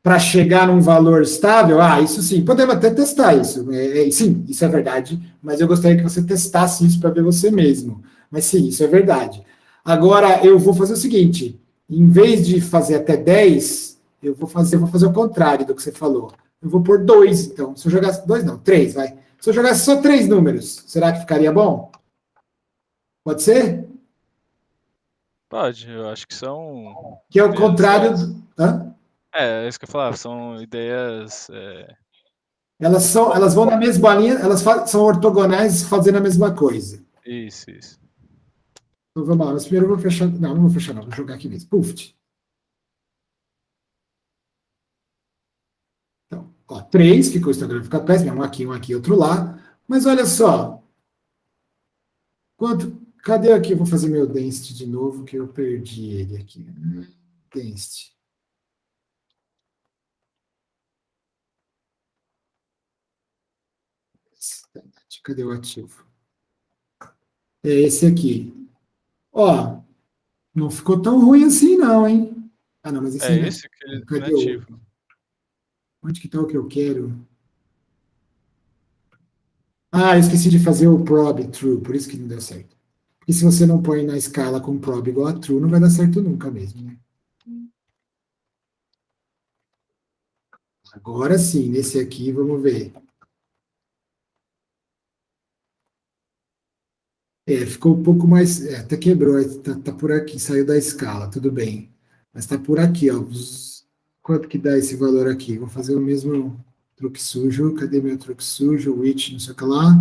para chegar num valor estável, isso sim, podemos até testar isso. Sim, isso é verdade, mas eu gostaria que você testasse isso para ver você mesmo. Mas sim, isso é verdade. Agora, eu vou fazer o seguinte, em vez de fazer até 10, eu vou fazer o contrário do que você falou. Eu vou pôr 2, então. Se eu jogasse 2, não, 3, vai. Se eu jogasse só 3 números, será que ficaria bom? Pode ser? Pode, eu acho que são Que é o ideias. contrário. Hã? É isso que eu falava, são ideias. Elas vão na mesma linha, são ortogonais fazendo a mesma coisa. Isso. Então vamos lá, mas primeiro eu vou fechar. Não vou fechar, não, vou jogar aqui mesmo. Puf. Então, 3, ficou o histograma fica péssimo, um aqui, outro lá. Mas olha só. Cadê aqui? Eu vou fazer meu density de novo, que eu perdi ele aqui. Density. Cadê o ativo? É esse aqui. Ó, não ficou tão ruim assim, não, hein? Não, mas esse Esse que ele cadê não é o ativo. Onde que está o que eu quero? Eu esqueci de fazer o prob true, por isso que não deu certo. Porque se você não põe na escala com prob igual a true, não vai dar certo nunca mesmo, né? Agora sim, nesse aqui, vamos ver. Ficou um pouco mais. Até quebrou, tá por aqui, saiu da escala, tudo bem. Mas tá por aqui, ó. Quanto que dá esse valor aqui? Vou fazer o mesmo truque sujo. Cadê meu truque sujo? Which, não sei o que lá.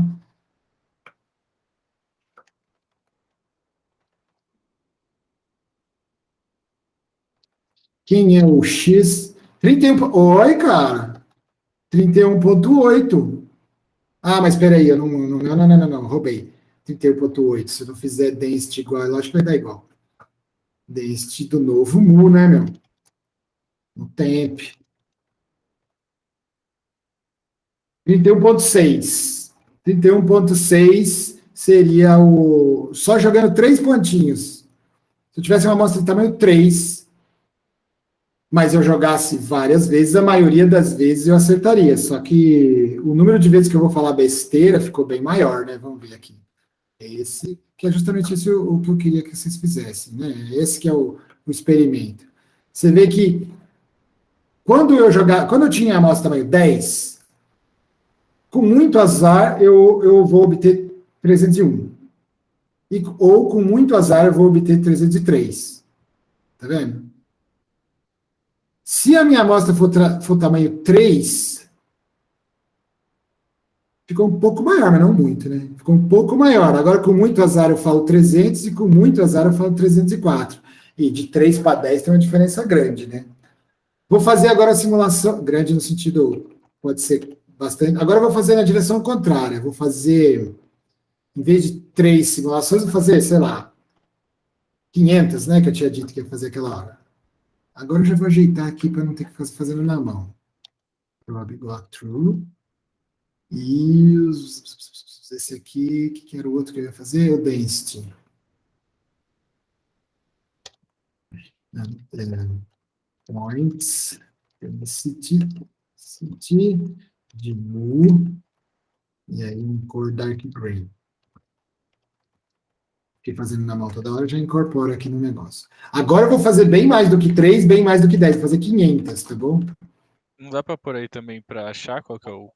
Quem é o X? 31. Oi, cara. 31,8. Mas peraí, eu não, roubei. 31,8. Se eu não fizer density igual, lógico que vai dar igual. Density do novo mu, né, meu? No temp. 31,6. 31,6 seria o. Só jogando 3 pontinhos. Se eu tivesse uma amostra de tamanho 3, mas eu jogasse várias vezes, a maioria das vezes eu acertaria. Só que o número de vezes que eu vou falar besteira ficou bem maior, né? Vamos ver aqui. Que é justamente esse o que eu queria que vocês fizessem, né? Esse que é o experimento. Você vê que quando eu tinha a amostra tamanho 10, com muito azar eu vou obter 301. Ou com muito azar eu vou obter 303. Tá vendo? Se a minha amostra for tamanho 3, ficou um pouco maior, mas não muito, né? Ficou um pouco maior. Agora, com muito azar, eu falo 300, e com muito azar, eu falo 304. E de 3 para 10 tem uma diferença grande, né? Vou fazer agora a simulação, grande no sentido, pode ser bastante. Agora eu vou fazer na direção contrária. Vou fazer, em vez de 3 simulações, vou fazer, sei lá, 500, né? Que eu tinha dito que ia fazer aquela hora. Agora eu já vou ajeitar aqui para não ter que ficar fazendo na mão. Prob go through. E esse aqui, que era o outro que eu ia fazer? O density. Points, density, de blue, e aí em cor dark green. Fiquei fazendo na mão toda hora, já incorporo aqui no negócio. Agora eu vou fazer bem mais do que 3, bem mais do que 10, vou fazer 500, tá bom? Não dá pra pôr aí também pra achar qual que é o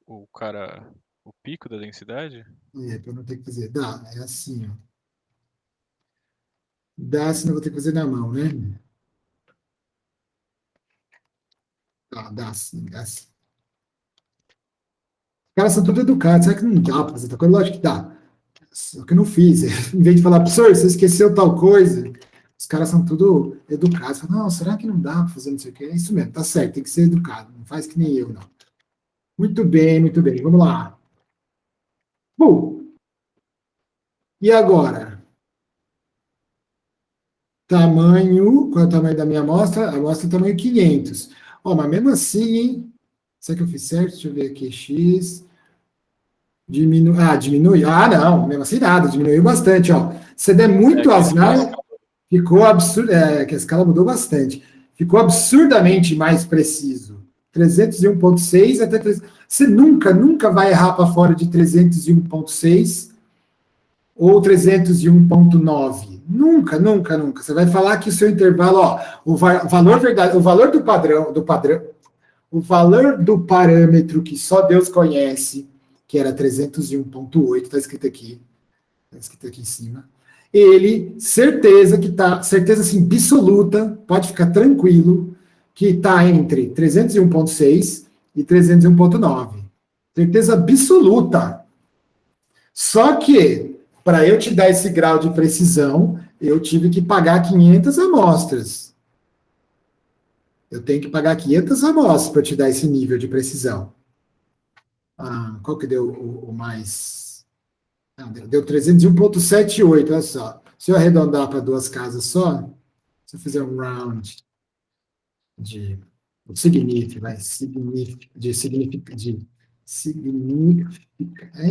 pico da densidade? Para eu não ter que fazer. Dá, é assim, ó. Dá, senão eu vou ter que fazer na mão, né? Dá sim, dá sim. Os caras são todos educados, será que não dá para fazer tal coisa? Lógico que dá. Só que eu não fiz. Em vez de falar, professor, você esqueceu tal coisa, os caras são tudo educados. Falam, não, será que não dá para fazer não sei o quê? É isso mesmo, tá certo, tem que ser educado. Não faz que nem eu, não. Muito bem, muito bem. Vamos lá. Bom, e agora? Tamanho, qual é o tamanho da minha amostra? A amostra é tamanho 500. Ó, mas mesmo assim, hein? Será que eu fiz certo? Deixa eu ver aqui, x... Diminui. Ah, não, mesmo assim nada, diminuiu bastante, ó. Se der muito azar, ficou absurdo, que a escala mudou bastante. Ficou absurdamente mais preciso. 301.6 até 300. Você nunca vai errar para fora de 301.6 ou 301.9. Nunca. Você vai falar que o seu intervalo, ó, o valor do padrão, o valor do parâmetro que só Deus conhece, que era 301.8, está escrito aqui em cima. Ele, certeza assim, absoluta, pode ficar tranquilo, que está entre 301.6 e 301.9. Certeza absoluta. Só que, para eu te dar esse grau de precisão, eu tive que pagar 500 amostras. Eu tenho que pagar 500 amostras para te dar esse nível de precisão. Qual que deu o mais? Deu 301.78, olha só. Se eu arredondar para 2 casas só, se eu fizer um round de significa, é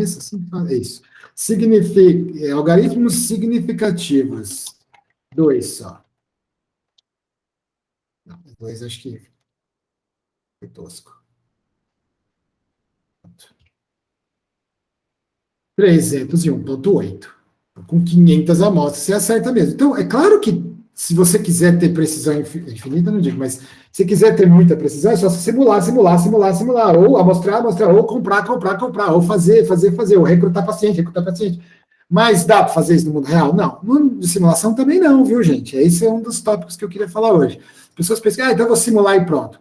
isso? Assim, é isso. Algoritmos significativos. 2 só. Não, 2 acho que foi tosco. 301.8. Com 500 amostras, você acerta mesmo. Então, é claro que se você quiser ter precisão infinita, não digo, mas se quiser ter muita precisão, é só simular, ou amostrar, ou comprar, ou fazer, ou recrutar paciente. Mas dá para fazer isso no mundo real? Não. De simulação também não, viu, gente? Esse é um dos tópicos que eu queria falar hoje. As pessoas pensam, então eu vou simular e pronto.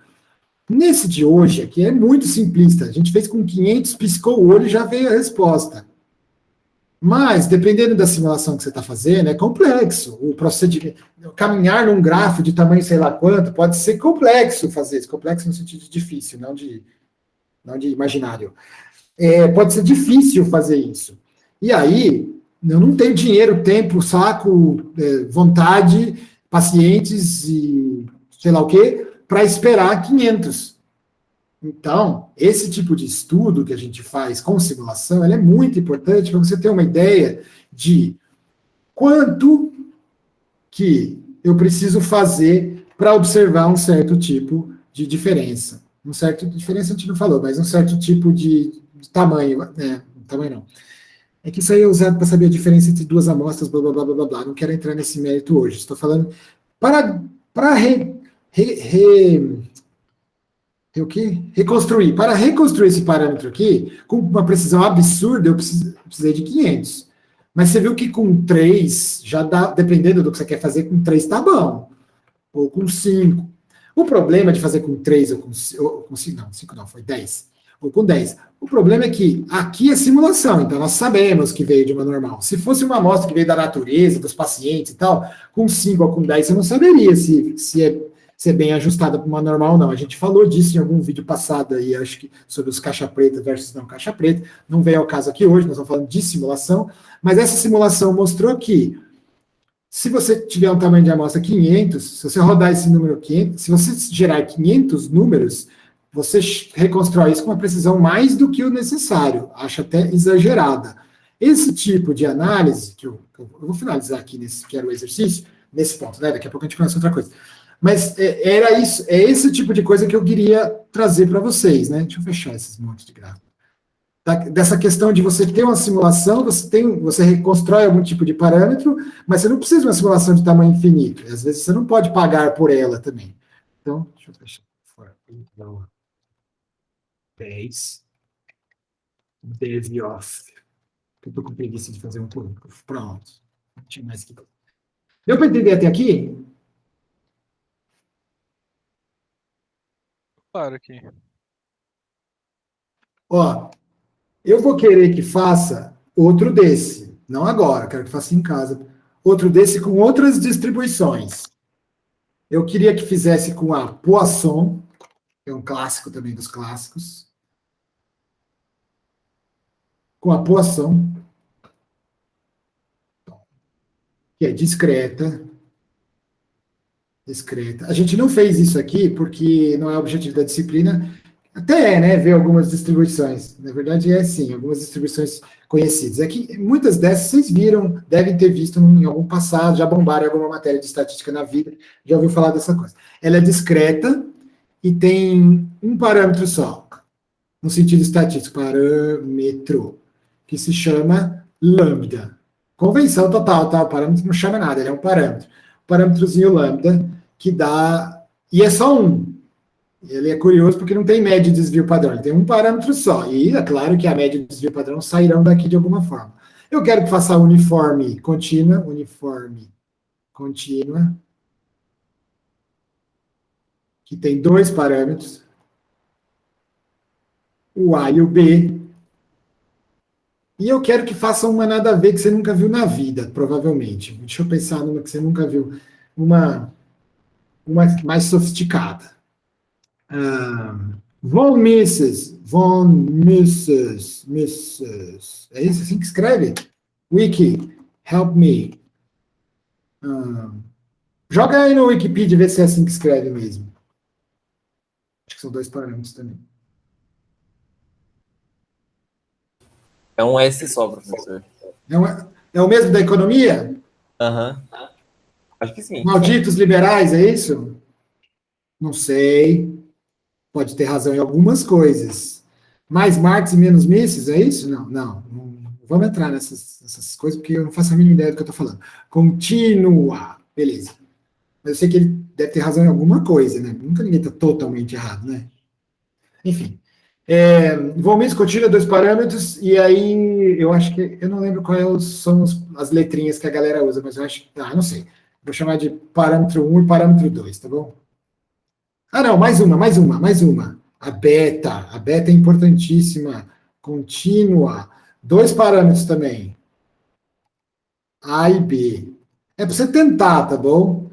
Nesse de hoje aqui é muito simplista. A gente fez com 500, piscou o olho e já veio a resposta. Mas, dependendo da simulação que você está fazendo, é complexo. O procedimento, caminhar num grafo de tamanho sei lá quanto, pode ser complexo fazer isso. Complexo no sentido de difícil, não de imaginário. Pode ser difícil fazer isso. E aí, eu não tenho dinheiro, tempo, saco, vontade, pacientes e sei lá o quê, para esperar 500. Então, esse tipo de estudo que a gente faz com simulação, ele é muito importante para você ter uma ideia de quanto que eu preciso fazer para observar um certo tipo de diferença. Diferença a gente não falou, mas um certo tipo de tamanho, tamanho não. É que isso aí é usado para saber a diferença entre 2 amostras, blá, blá, blá, blá, blá. Não quero entrar nesse mérito hoje. Estou falando para o quê? Reconstruir. Para reconstruir esse parâmetro aqui, com uma precisão absurda, eu precisei de 500. Mas você viu que com 3, já dá, dependendo do que você quer fazer, com 3 tá bom. Ou com 5. O problema de fazer com 3 ou com 5, não, 5 não, foi 10. Ou com 10. O problema é que aqui é simulação, então nós sabemos que veio de uma normal. Se fosse uma amostra que veio da natureza, dos pacientes e tal, com 5 ou com 10, você não saberia se é bem ajustada para uma normal ou não. A gente falou disso em algum vídeo passado aí, acho que sobre os caixa preta versus não caixa preta. Não veio ao caso aqui hoje, nós estamos falando de simulação, mas essa simulação mostrou que se você tiver um tamanho de amostra 500, se você rodar esse número 500, se você gerar 500 números, você reconstrói isso com uma precisão mais do que o necessário, acho até exagerada. Esse tipo de análise, que eu vou finalizar aqui nesse que era o exercício, nesse ponto, né? Daqui a pouco a gente começa outra coisa. Mas era isso, é esse tipo de coisa que eu queria trazer para vocês, né? Deixa eu fechar esses montes de gráficos. Dessa questão de você ter uma simulação, você reconstrói algum tipo de parâmetro, mas você não precisa de uma simulação de tamanho infinito. Às vezes você não pode pagar por ela também. Então, deixa eu fechar. 10. Dev off. Eu estou com preguiça de fazer um público. Pronto. Não tinha mais que. Deu para entender até aqui? Claro aqui. Ó, eu vou querer que faça outro desse. Não agora, quero que faça em casa. Outro desse com outras distribuições. Eu queria que fizesse com a Poisson, que é um clássico também dos clássicos. Com a Poisson, que é discreta. Discreta. A gente não fez isso aqui porque não é o objetivo da disciplina. Até é, né, ver algumas distribuições. Na verdade, é sim, algumas distribuições conhecidas. É que muitas dessas vocês viram, devem ter visto em algum passado, já bombaram em alguma matéria de estatística na vida, já ouviu falar dessa coisa. Ela é discreta e tem um parâmetro só, no sentido estatístico, parâmetro, que se chama lambda. Convenção total, tá? O parâmetro não chama nada, ele é um parâmetro. O parâmetrozinho lambda, que dá... E é só um. Ele é curioso porque não tem média de desvio padrão, ele tem um parâmetro só. E é claro que a média de desvio padrão sairão daqui de alguma forma. Eu quero que faça uniforme contínua, que tem 2 parâmetros, o A e o B. E eu quero que faça uma nada a ver que você nunca viu na vida, provavelmente. Deixa eu pensar numa que você nunca viu. Uma mais sofisticada. Von Mises. É isso assim que escreve? Wiki, help me. Joga aí no Wikipedia e vê se é assim que escreve mesmo. Acho que são 2 parâmetros também. É um S só, professor. É o mesmo da economia? Aham. Acho que sim. Malditos liberais, é isso? Não sei. Pode ter razão em algumas coisas. Mais Marx e menos Mises, é isso? Não vamos entrar nessas coisas, porque eu não faço a mínima ideia do que eu estou falando. Contínua. Beleza. Mas eu sei que ele deve ter razão em alguma coisa, né? Nunca ninguém está totalmente errado, né? Enfim. Von Mises contínua, 2 parâmetros, e aí eu acho que, eu não lembro quais são as letrinhas que a galera usa, mas eu acho que, não sei. Vou chamar de parâmetro 1 e parâmetro 2, tá bom? Não, mais uma. A beta é importantíssima, contínua. 2 parâmetros também. A e B. É para você tentar, tá bom?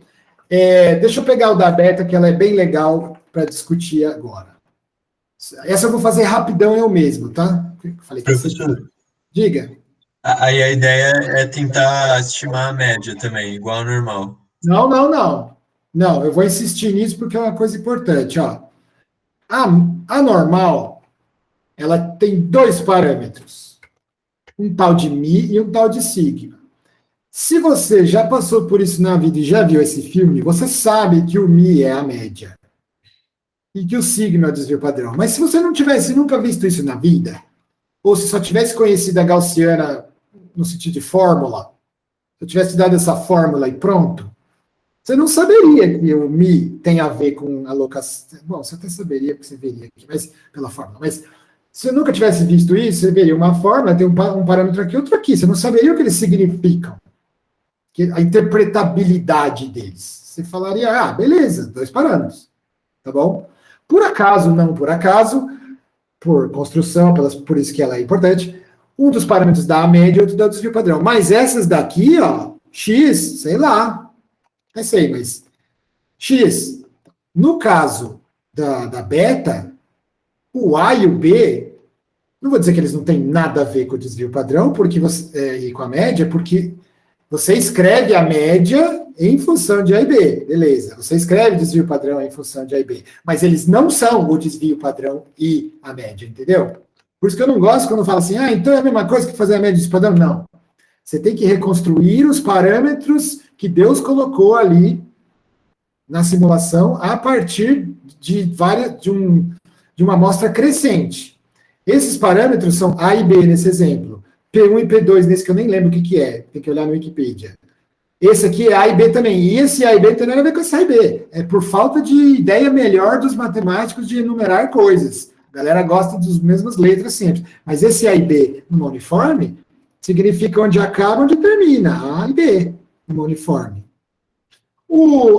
Deixa eu pegar o da beta, que ela é bem legal para discutir agora. Essa eu vou fazer rapidão eu mesmo, tá? Falei que Professor, diga. aí a ideia é tentar estimar a média também, igual ao normal. Não. Não, eu vou insistir nisso porque é uma coisa importante, ó. A normal, ela tem 2 parâmetros. Um tal de mi e um tal de sigma. Se você já passou por isso na vida e já viu esse filme, você sabe que o mi é a média. E que o sigma é o desvio padrão. Mas se você não tivesse nunca visto isso na vida, ou se só tivesse conhecido a gaussiana no sentido de fórmula, se eu tivesse dado essa fórmula e pronto, Você não saberia que o Mi tem a ver com alocação. Bom, você até saberia, porque você veria aqui, mas pela fórmula. Mas se eu nunca tivesse visto isso, você veria uma fórmula, tem um parâmetro aqui, outro aqui. Você não saberia o que eles significam. A interpretabilidade deles. Você falaria, ah, beleza, 2 parâmetros. Tá bom? Por acaso, não por acaso, por construção, por isso que ela é importante, um dos parâmetros dá a média e outro dá o desvio padrão. Mas essas daqui, ó, X, sei lá, não sei, mas X, no caso da beta, o A e o B, não vou dizer que eles não têm nada a ver com o desvio padrão e com a média, porque você escreve a média em função de A e B, beleza. Você escreve desvio padrão em função de A e B, mas eles não são o desvio padrão e a média, entendeu? Por isso que eu não gosto quando fala assim, então é a mesma coisa que fazer a média e desvio padrão. Não. Você tem que reconstruir os parâmetros que Deus colocou ali na simulação a partir de uma amostra crescente. Esses parâmetros são A e B nesse exemplo. P1 e P2 nesse que eu nem lembro o que é. Tem que olhar no Wikipedia. Esse aqui é A e B também. E esse A e B tem nada a ver com esse A e B. É por falta de ideia melhor dos matemáticos de enumerar coisas. A galera gosta das mesmas letras sempre. Mas esse A e B numa uniforme significa onde acaba, onde termina. A e B numa uniforme.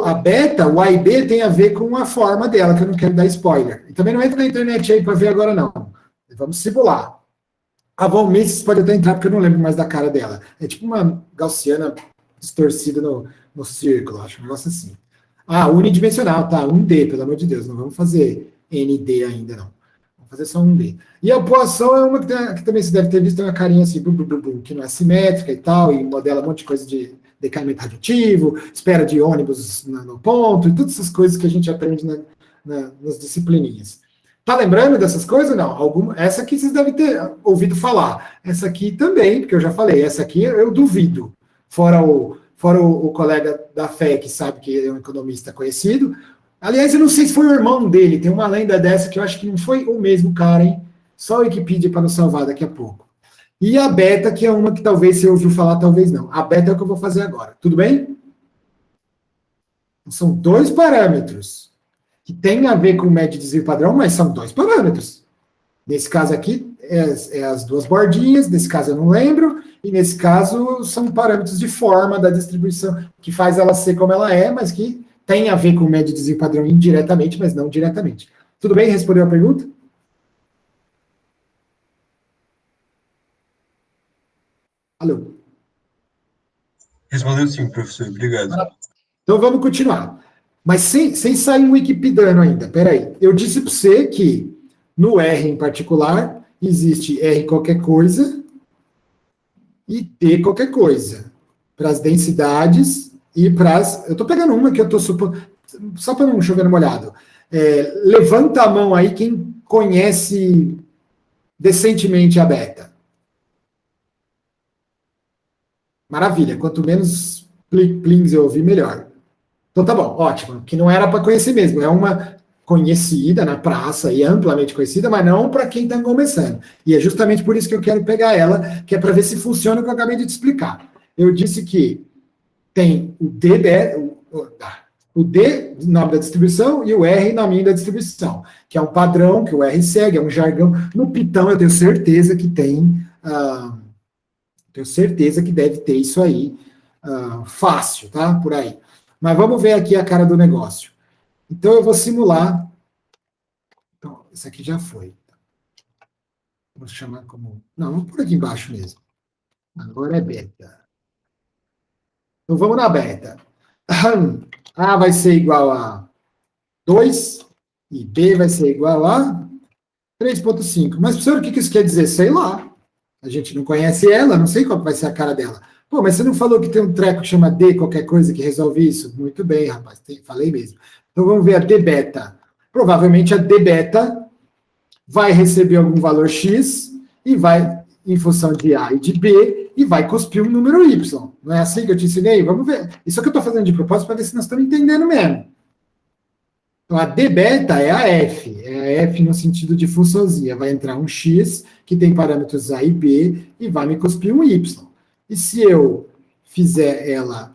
A beta, o A e B, tem a ver com a forma dela, que eu não quero dar spoiler. E também não entra na internet aí para ver agora, não. Vamos simular. A Von Mises pode até entrar, porque eu não lembro mais da cara dela. É tipo uma gaussiana distorcida no círculo, acho um negócio assim. Unidimensional, tá? 1D, pelo amor de Deus. Não vamos fazer ND ainda, não. Vamos fazer só 1D. E a poação é uma que também você deve ter visto, tem uma carinha assim, que não é simétrica e tal, e modela um monte de coisa de decaimento radioativo, espera de ônibus no ponto, e todas essas coisas que a gente aprende nas disciplininhas. Tá lembrando dessas coisas? Não. Essa aqui vocês devem ter ouvido falar. Essa aqui também, porque eu já falei, essa aqui eu duvido. Fora o colega da fé, que sabe que é um economista conhecido. Aliás, eu não sei se foi o irmão dele, tem uma lenda dessa que eu acho que não foi o mesmo cara, hein? Só o Wikipedia para nos salvar daqui a pouco. E a beta, que é uma que talvez você ouviu falar, talvez não. A beta é o que eu vou fazer agora. Tudo bem? São 2 parâmetros que têm a ver com média e desvio padrão, mas são 2 parâmetros. Nesse caso aqui, é as 2 bordinhas, nesse caso eu não lembro, e nesse caso são parâmetros de forma da distribuição, que faz ela ser como ela é, mas que tem a ver com média e desvio padrão indiretamente, mas não diretamente. Tudo bem? Respondeu a pergunta? Alô? Respondeu sim, professor. Obrigado. Então vamos continuar. Mas sem sair um wikipediano ainda. Peraí. Eu disse para você que no R em particular existe R qualquer coisa e T qualquer coisa. Para as densidades e para as... Eu estou pegando uma que eu estou supondo... Só para não chover no molhado. Levanta a mão aí quem conhece decentemente a beta. Maravilha, quanto menos plings eu ouvir, melhor. Então tá bom, ótimo, que não era para conhecer mesmo, é uma conhecida na praça e amplamente conhecida, mas não para quem está começando. E é justamente por isso que eu quero pegar ela, que é para ver se funciona o que eu acabei de te explicar. Eu disse que tem o D nome da distribuição e o R nome da distribuição, que é um padrão que o R segue, é um jargão. No Python eu tenho certeza que tem... Tenho certeza que deve ter isso aí fácil, tá? Por aí. Mas vamos ver aqui a cara do negócio. Então, eu vou simular. Então, esse aqui já foi. Vou chamar como... Não, vamos por aqui embaixo mesmo. Agora é beta. Então, vamos na beta. A vai ser igual a 2 e B vai ser igual a 3,5. Mas, professor, o que isso quer dizer? Sei lá. A gente não conhece ela, não sei qual vai ser a cara dela. Pô, mas você não falou que tem um treco que chama D, qualquer coisa que resolve isso? Muito bem, rapaz, falei mesmo. Então vamos ver a D beta. Provavelmente a D beta vai receber algum valor X e vai, em função de A e de B, e vai cuspir um número Y. Não é assim que eu te ensinei? Vamos ver. Isso é que eu estou fazendo de propósito para ver se nós estamos entendendo mesmo. Então, a D beta é a F. É a F no sentido de funçãozinha. Vai entrar um X, que tem parâmetros A e B, e vai me cuspir um Y. E se eu fizer ela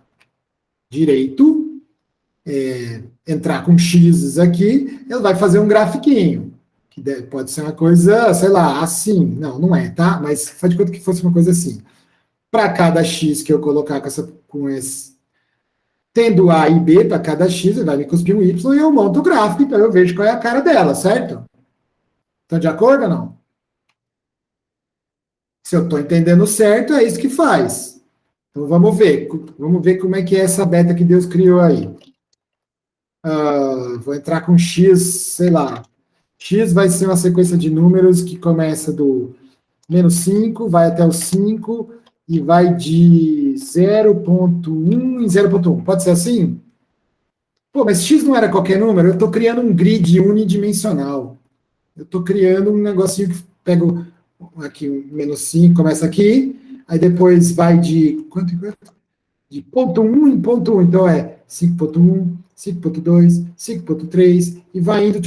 direito, entrar com X aqui, ele vai fazer um grafiquinho, que pode ser uma coisa, sei lá, assim. Não, não é, tá? Mas faz de conta que fosse uma coisa assim. Para cada X que eu colocar com esse, tendo A e B para cada X, ele vai me cuspir um Y e eu monto o gráfico, então eu vejo qual é a cara dela, certo? Estão de acordo ou não? Se eu estou entendendo certo, é isso que faz. Então vamos ver como é que é essa beta que Deus criou aí. Vou entrar com X, sei lá. X vai ser uma sequência de números que começa do menos 5, vai até o 5 e vai de 0,1 em 0,1. Pode ser assim? Pô, mas X não era qualquer número? Eu estou criando um grid unidimensional. Eu estou criando um negocinho que pego aqui, menos 5, começa aqui, aí depois vai de quanto? De ponto 1 em ponto 1. Então é 5.1, 5.2, 5.3, e vai indo,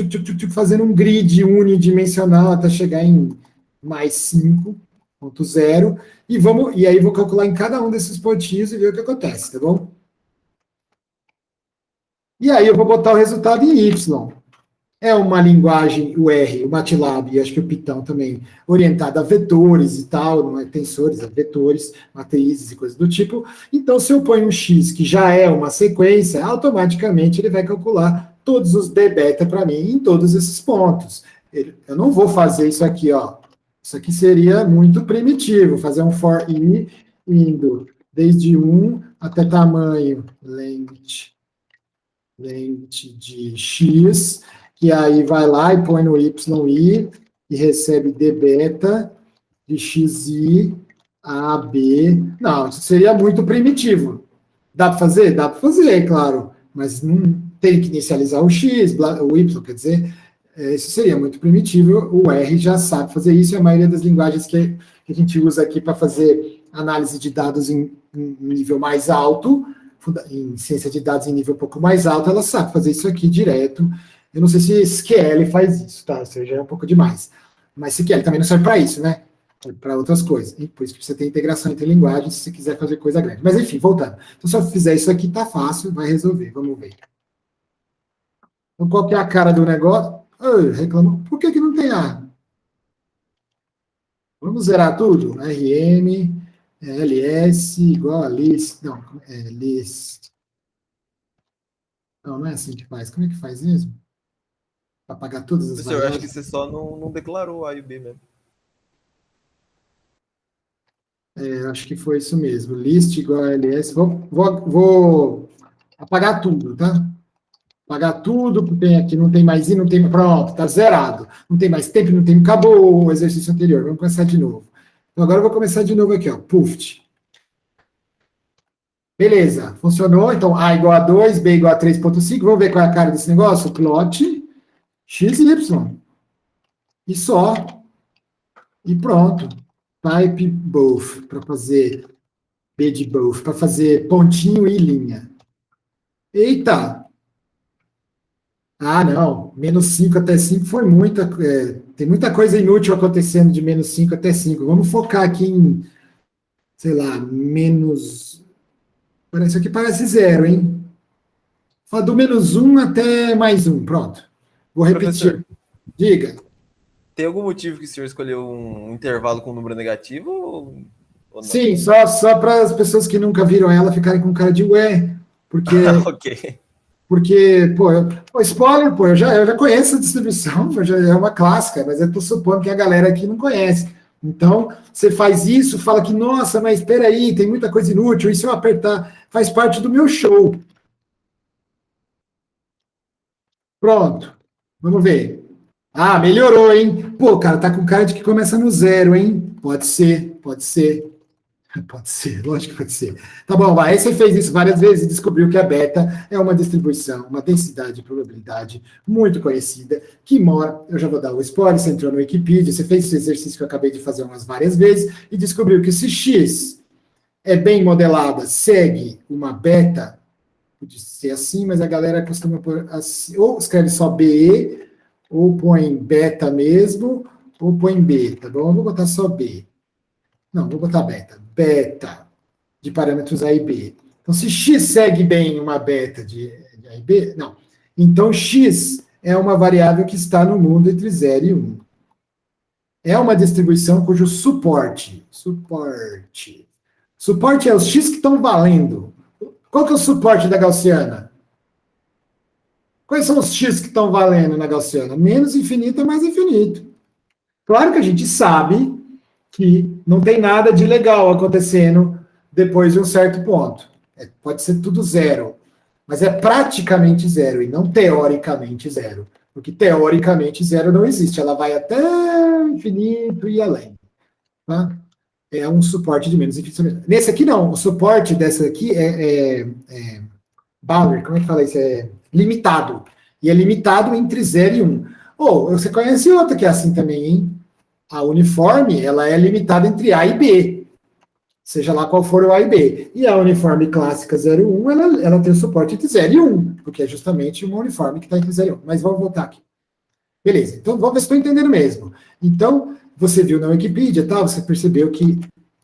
fazendo um grid unidimensional até chegar em mais 5.0, e aí vou calcular em cada um desses pontinhos e ver o que acontece, tá bom? E aí eu vou botar o resultado em Y. É uma linguagem, o R, o MATLAB, e acho que o Python também, orientada a vetores e tal, não é tensores, é vetores, matrizes e coisas do tipo. Então, se eu ponho um X, que já é uma sequência, automaticamente ele vai calcular todos os d beta para mim em todos esses pontos. Eu não vou fazer isso aqui, ó. Isso aqui seria muito primitivo, fazer um for i indo desde 1 até tamanho length de x, que aí vai lá e põe no yi e recebe d beta de xi a b. Não, isso seria muito primitivo. Dá para fazer? Dá para fazer, claro, mas não tem que inicializar o x, o y, quer dizer, isso seria muito primitivo. O R já sabe fazer isso, e a maioria das linguagens que a gente usa aqui para fazer análise de dados em nível mais alto, em ciência de dados em nível um pouco mais alto, ela sabe fazer isso aqui direto. Eu não sei se SQL faz isso, tá? Isso já é um pouco demais. Mas SQL também não serve para isso, né? Para outras coisas. E por isso que você tem integração entre linguagens, se você quiser fazer coisa grande. Mas enfim, voltando. Então, se eu fizer isso aqui, tá fácil, vai resolver. Vamos ver. Então, qual que é a cara do negócio? Reclamou. Por que não tem A? Vamos zerar tudo? RM, ls, igual a list. Não, list. Não é assim que faz. Como é que faz mesmo? Para apagar todas as Professor, eu acho que você só não declarou A e o B mesmo. Acho que foi isso mesmo. List igual a ls. Vou apagar tudo, tá? Apagar tudo, porque aqui não tem mais i, não tem. Pronto, tá zerado. Não tem mais tempo, não tem. Acabou o exercício anterior. Vamos começar de novo. Então, agora eu vou começar de novo aqui, ó. Puft. Beleza, funcionou. Então, A igual a 2, B igual a 3,5. Vamos ver qual é a cara desse negócio? Plot XY. E só. E pronto. Type both, para fazer B de both, para fazer pontinho e linha. Eita! Ah, não. Menos 5 até 5 foi muita. Tem muita coisa inútil acontecendo de menos 5 até 5. Vamos focar aqui em, sei lá, menos. Isso aqui parece zero, hein? Do menos 1 até mais 1. Pronto. Vou repetir. Professor, Diga. tem algum motivo que o senhor escolheu um intervalo com número negativo ou não? Sim, só para as pessoas que nunca viram ela ficarem com cara de ué, porque, Ok. spoiler, eu já conheço a distribuição, já é uma clássica, mas eu estou supondo que a galera aqui não conhece. Então, você faz isso, fala que, nossa, mas espera aí, tem muita coisa inútil, e se eu apertar, faz parte do meu show. Pronto, vamos ver. Ah, melhorou, hein? Pô, cara, tá com cara de que começa no zero, hein? Pode ser. Pode ser, lógico que pode ser. Tá bom, vai. Aí você fez isso várias vezes e descobriu que a beta é uma distribuição, uma densidade de probabilidade muito conhecida, que mora, eu já vou dar o spoiler, você entrou no Wikipedia, você fez esse exercício que eu acabei de fazer umas várias vezes e descobriu que se X é bem modelada, segue uma beta, pode ser assim, mas a galera costuma pôr assim, ou escreve só BE, ou põe beta mesmo, ou põe B, tá bom? Eu vou botar só B. Não, vou botar beta. Beta de parâmetros A e B. Então, se X segue bem uma beta de A e B? Não. Então, X é uma variável que está no mundo entre 0 e 1. É uma distribuição cujo suporte é os X que estão valendo. Qual que é o suporte da gaussiana? Quais são os X que estão valendo na gaussiana? Menos infinito é mais infinito. Claro que a gente sabe que não tem nada de legal acontecendo depois de um certo ponto. Pode ser tudo zero, mas é praticamente zero e não teoricamente zero. Porque teoricamente zero não existe, ela vai até infinito e além. Tá? É um suporte de menos infinito. Nesse aqui não, o suporte dessa aqui é boundary, como é que fala isso? É limitado. E é limitado entre 0 e 1. Ou, você conhece outra que é assim também, hein? A uniforme, ela é limitada entre A e B. Seja lá qual for o A e B. E a uniforme clássica 0 1, ela tem o suporte entre 0 e 1, porque é justamente uma uniforme que está entre 0 e 1. Mas vamos voltar aqui. Beleza, então vamos ver se estou entendendo mesmo. Então, você viu na Wikipedia, tá? Você percebeu que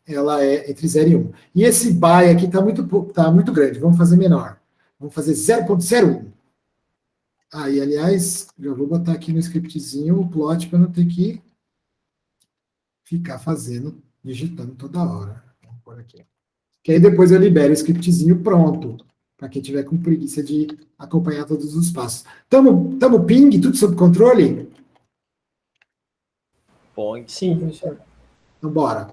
ela é entre 0 e 1. E esse by aqui está muito grande, vamos fazer menor. Vamos fazer 0.01. Aí, aliás, já vou botar aqui no scriptzinho o plot para não ter que ficar digitando toda hora. Vamos pôr aqui. Que aí depois eu libero o scriptzinho pronto, para quem tiver com preguiça de acompanhar todos os passos. Tamo ping, tudo sob controle? Põe. Sim, professor. Então, bora.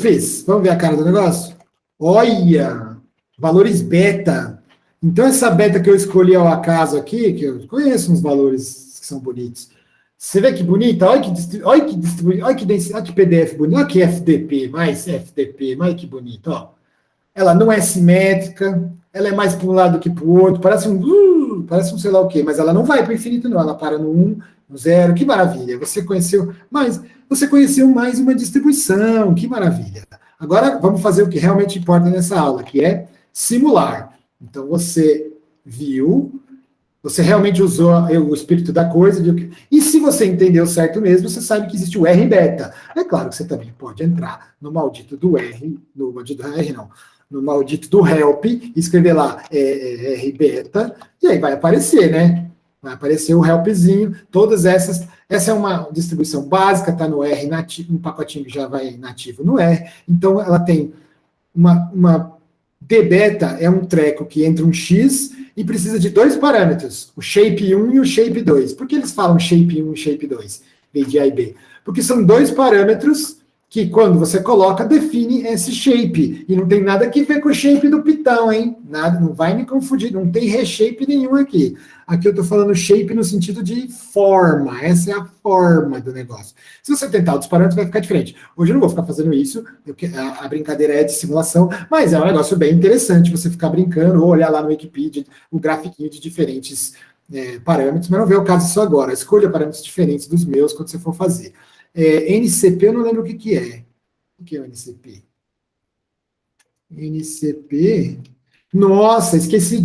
Fiz. Vamos ver a cara do negócio? Olha! Valores beta. Então, essa beta que eu escolhi ao acaso aqui, que eu conheço uns valores que são bonitos. Você vê que bonita? Olha que PDF bonito. Olha que FDP, mais que bonito. Ó. Ela não é simétrica, ela é mais para um lado que para o outro, parece um sei lá o quê, mas ela não vai para o infinito, não. Ela para no 1, no 0. Que maravilha. Você conheceu mais uma distribuição. Que maravilha. Agora, vamos fazer o que realmente importa nessa aula, que é simular. Então, você viu, você realmente usou o espírito da coisa, viu que... E se você entendeu certo mesmo, você sabe que existe o R beta. É claro que você também pode entrar no maldito do R, no maldito do help, e escrever lá R beta, e aí vai aparecer, né? Vai aparecer o helpzinho, todas essas. Essa é uma distribuição básica, está no R nativo, um pacotinho que já vai nativo no R. Então, ela tem uma D beta é um treco que entra um X e precisa de dois parâmetros, o shape 1 e o shape 2. Por que eles falam shape 1 e shape 2, em vez de A e B? Porque são dois parâmetros que, quando você coloca, define esse shape. E não tem nada que ver com o shape do Python, hein? Nada, não vai me confundir, não tem reshape nenhum aqui. Aqui eu estou falando shape no sentido de forma, essa é a forma do negócio. Se você tentar outros parâmetros, vai ficar diferente. Hoje eu não vou ficar fazendo isso, a brincadeira é de simulação, mas é um negócio bem interessante você ficar brincando, ou olhar lá no Wikipedia o grafiquinho de diferentes parâmetros, mas não vê o caso disso agora. Escolha parâmetros diferentes dos meus quando você for fazer. NCP, eu não lembro o que é. O que é o NCP? NCP... Nossa, esqueci